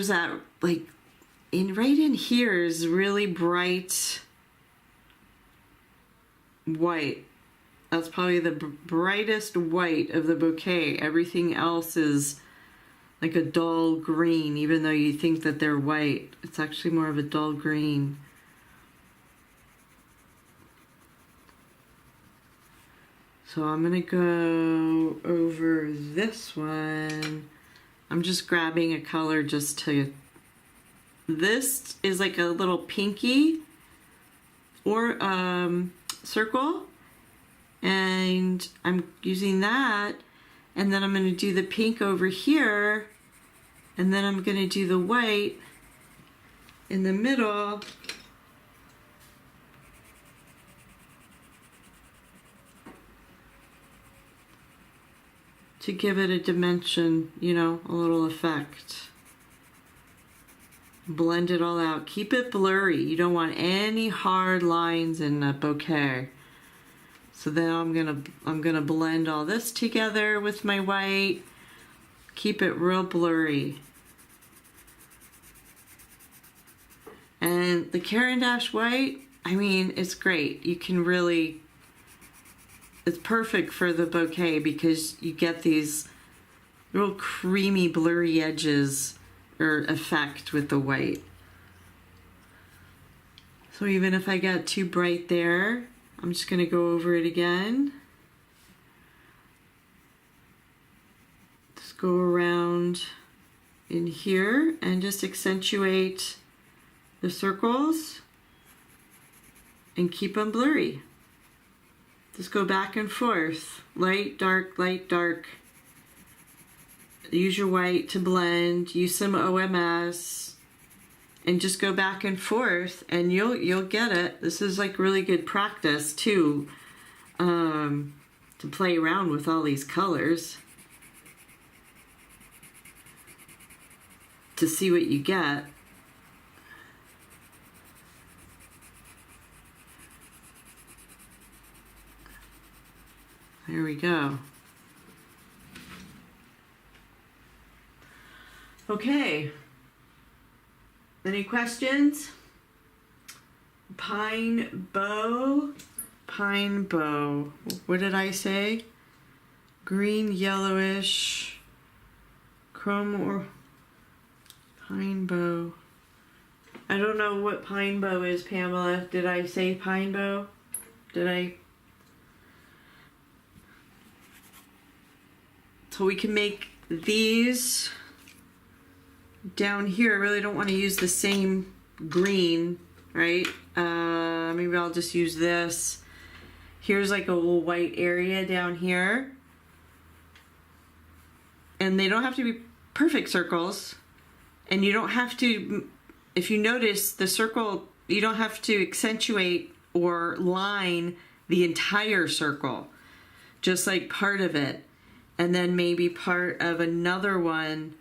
that, like, right in here is really bright white. That's probably the brightest white of the bouquet. Everything else is like a dull green, even though you think that they're white. It's actually more of a dull green. So I'm gonna go over this one. I'm just grabbing a color just to, this is like a little pinky or circle, and I'm using that, and then I'm gonna do the pink over here, and then I'm gonna do the white in the middle. To give it a dimension, you know, a little effect. Blend it all out. Keep it blurry. You don't want any hard lines in a bouquet. So then I'm gonna blend all this together with my white. Keep it real blurry. And the Caran d'Ache white, I mean, it's great. You can really, it's perfect for the bouquet because you get these real creamy, blurry edges or effect with the white. So even if I got too bright there, I'm just going to go over it again. Just go around in here and just accentuate the circles and keep them blurry. Just go back and forth, light, dark, light, dark. Use your white to blend, use some OMS, and just go back and forth, and you'll get it. This is like really good practice too, to play around with all these colors, to see what you get. There we go. Okay. Any questions? Pine bow. Pine bow. What did I say? Green, yellowish, chrome or pine bow. I don't know what pine bow is, Pamela. Did I say pine bow? Did I? So we can make these down here. I really don't want to use the same green, right? Maybe I'll just use this. Here's like a little white area down here. And they don't have to be perfect circles. And you don't have to, if you notice the circle, you don't have to accentuate or line the entire circle. Just like part of it. And then maybe part of another one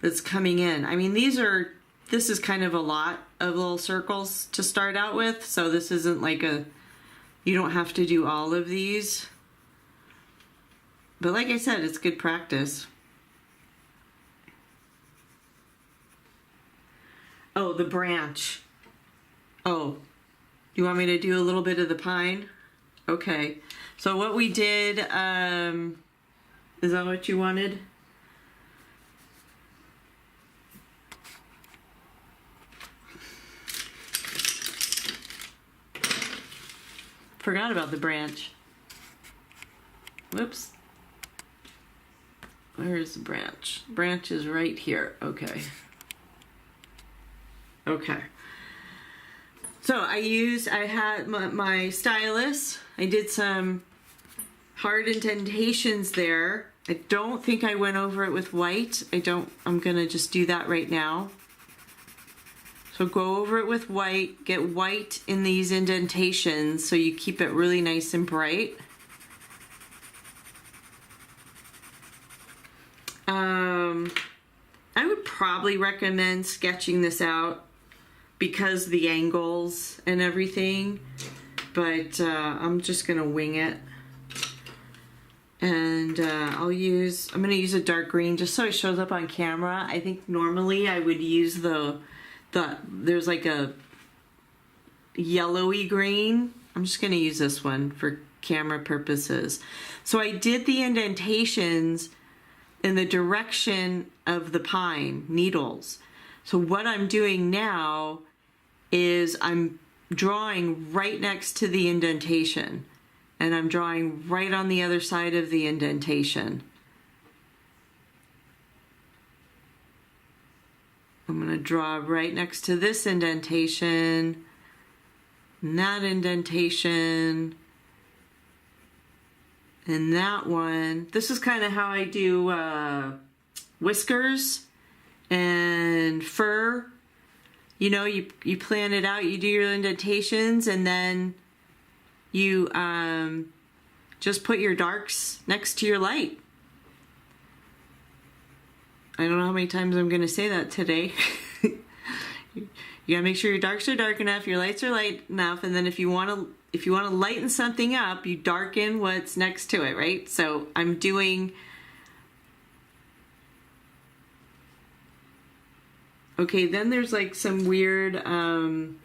that's coming in. I mean, this is kind of a lot of little circles to start out with, so this isn't like you don't have to do all of these. But like I said, it's good practice. Oh, the branch. Oh, you want me to do a little bit of the pine? Okay. So what we did, Is that what you wanted? Forgot about the branch. Whoops. Where's the branch? Branch is right here. Okay. Okay. So I had my stylus. I did some hard indentations there. I don't think I went over it with white. I'm gonna just do that right now. So go over it with white, get white in these indentations so you keep it really nice and bright. I would probably recommend sketching this out because the angles and everything, but I'm just gonna wing it. And I'm gonna use a dark green just so it shows up on camera. I think normally I would use there's like a yellowy green. I'm just gonna use this one for camera purposes. So I did the indentations in the direction of the pine needles. So what I'm doing now is I'm drawing right next to the indentation, and I'm drawing right on the other side of the indentation. I'm going to draw right next to this indentation, and that indentation, and that one. This is kind of how I do whiskers and fur. You know, you plan it out, you do your indentations, and then you just put your darks next to your light. I don't know how many times I'm going to say that today. You gotta make sure your darks are dark enough, your lights are light enough, and then if you want to lighten something up, you darken what's next to it, right? So I'm doing. Okay, then there's like some weird. I'm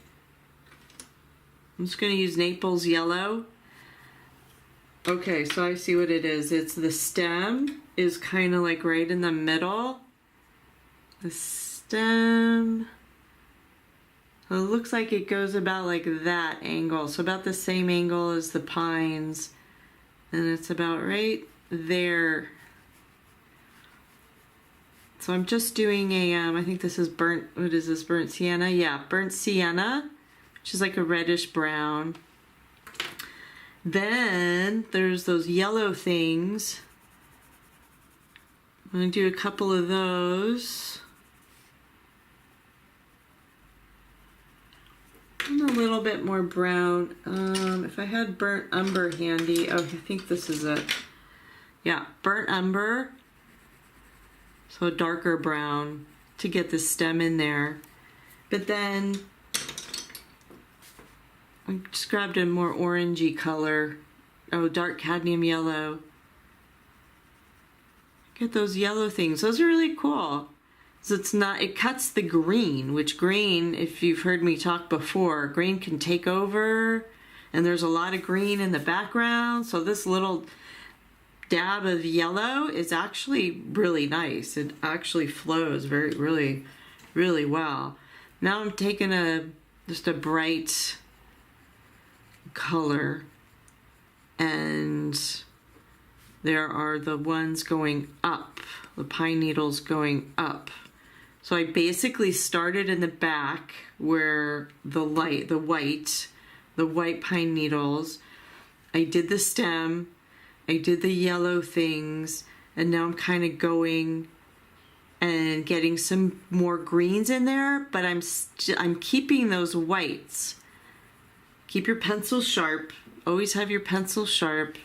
just gonna use Naples yellow. Okay, so I see what it is. It's the stem is kind of like right in the middle. The stem. It looks like it goes about like that angle. So about the same angle as the pines. And it's about right there. So I'm just doing a, I think this is what is this, burnt sienna? Yeah, burnt sienna, which is like a reddish brown. Then there's those yellow things. I'm going to do a couple of those. And a little bit more brown. If I had burnt umber handy, oh, I think this is it. Yeah, burnt umber. So a darker brown to get the stem in there. But then I just grabbed a more orangey color. Oh, dark cadmium yellow. Get those yellow things. Those are really cool. So it cuts the green, which green, if you've heard me talk before, green can take over, and there's a lot of green in the background. So this little dab of yellow is actually really nice. It actually flows really well. Now I'm taking just a bright color, and there are the ones going up, the pine needles going up. So I basically started in the back where the white pine needles. I did the stem, I did the yellow things, and now I'm kind of going and getting some more greens in there, but I'm keeping those whites. Keep your pencil sharp. Always have your pencil sharp.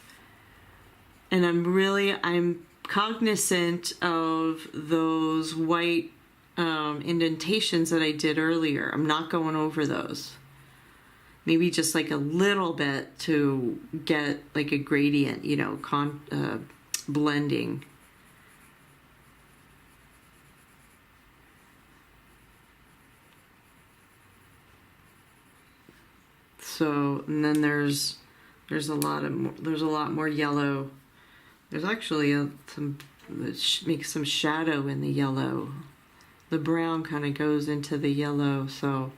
And I'm cognizant of those white indentations that I did earlier. I'm not going over those. Maybe just like a little bit to get like a gradient, you know, blending. So, and then there's a lot more yellow. There's actually makes some shadow in the yellow. The brown kind of goes into the yellow, so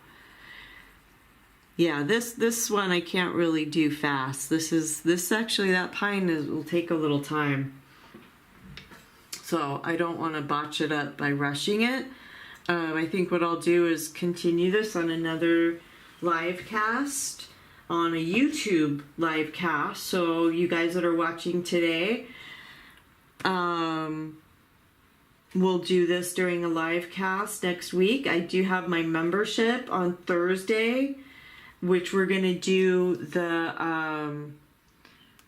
yeah, this one I can't really do fast. This actually, that pine will take a little time. So I don't want to botch it up by rushing it. I think what I'll do is continue this on another live cast, on a YouTube live cast. So you guys that are watching today, we'll do this during a live cast next week. I do have my membership on Thursday, which we're gonna do the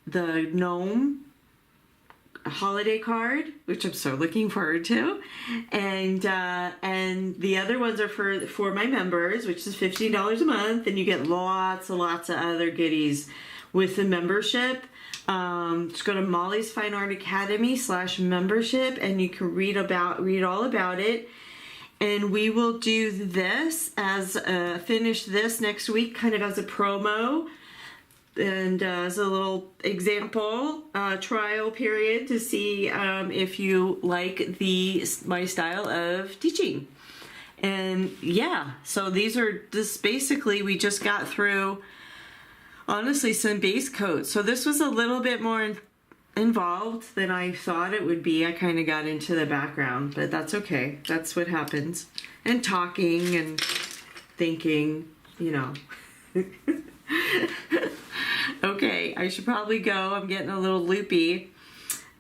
gnome holiday card, which I'm so looking forward to, and the other ones are for my members, which is $15 a month, and you get lots and lots of other goodies with the membership. Just go to Molly's Fine Art Academy /membership, and you can read all about it. And we will do this as finish this next week, kind of as a promo and as a little example trial period to see if you like my style of teaching. And yeah, so these are just basically, we just got through, honestly, some base coats. So this was a little bit more involved than I thought it would be. I kind of got into the background, but that's okay. That's what happens. And talking and thinking, you know. Okay, I should probably go. I'm getting a little loopy.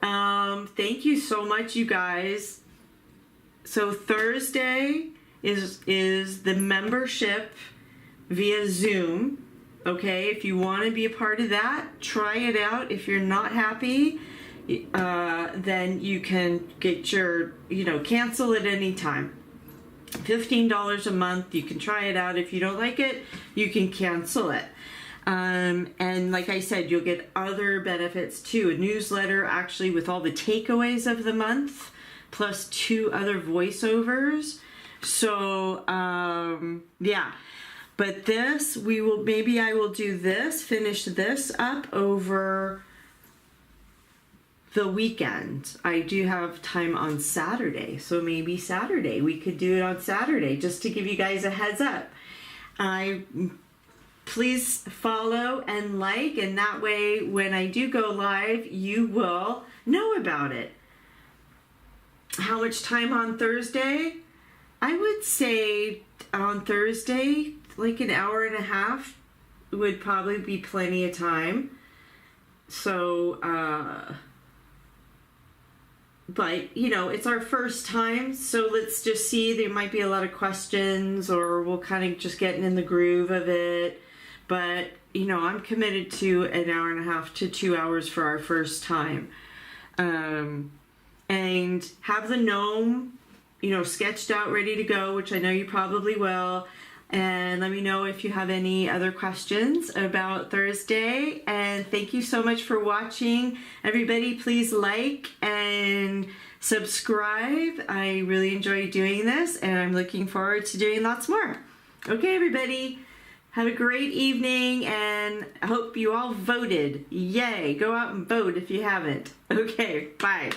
Thank you so much, you guys. So Thursday is the membership via Zoom. Okay, if you want to be a part of that, try it out. If you're not happy, then you can get your, cancel at any time. $15 a month, you can try it out. If you don't like it, you can cancel it. And like I said, you'll get other benefits too. A newsletter actually with all the takeaways of the month, plus 2 other voiceovers. So, yeah. But this, maybe I will do this, finish this up over the weekend. I do have time on Saturday, so maybe Saturday. We could do it on Saturday, just to give you guys a heads up. Please follow and like, and that way when I do go live, you will know about it. How much time on Thursday? I would say on Thursday, like an hour and a half would probably be plenty of time. So, but, it's our first time, so let's just see. There might be a lot of questions, or we'll kind of just getting in the groove of it. But, I'm committed to an hour and a half to 2 hours for our first time. And have the gnome, sketched out, ready to go, which I know you probably will. And let me know if you have any other questions about Thursday. And thank you so much for watching. Everybody, please like and subscribe. I really enjoy doing this, and I'm looking forward to doing lots more. Okay, everybody, have a great evening, and I hope you all voted. Yay, go out and vote if you haven't. Okay, bye.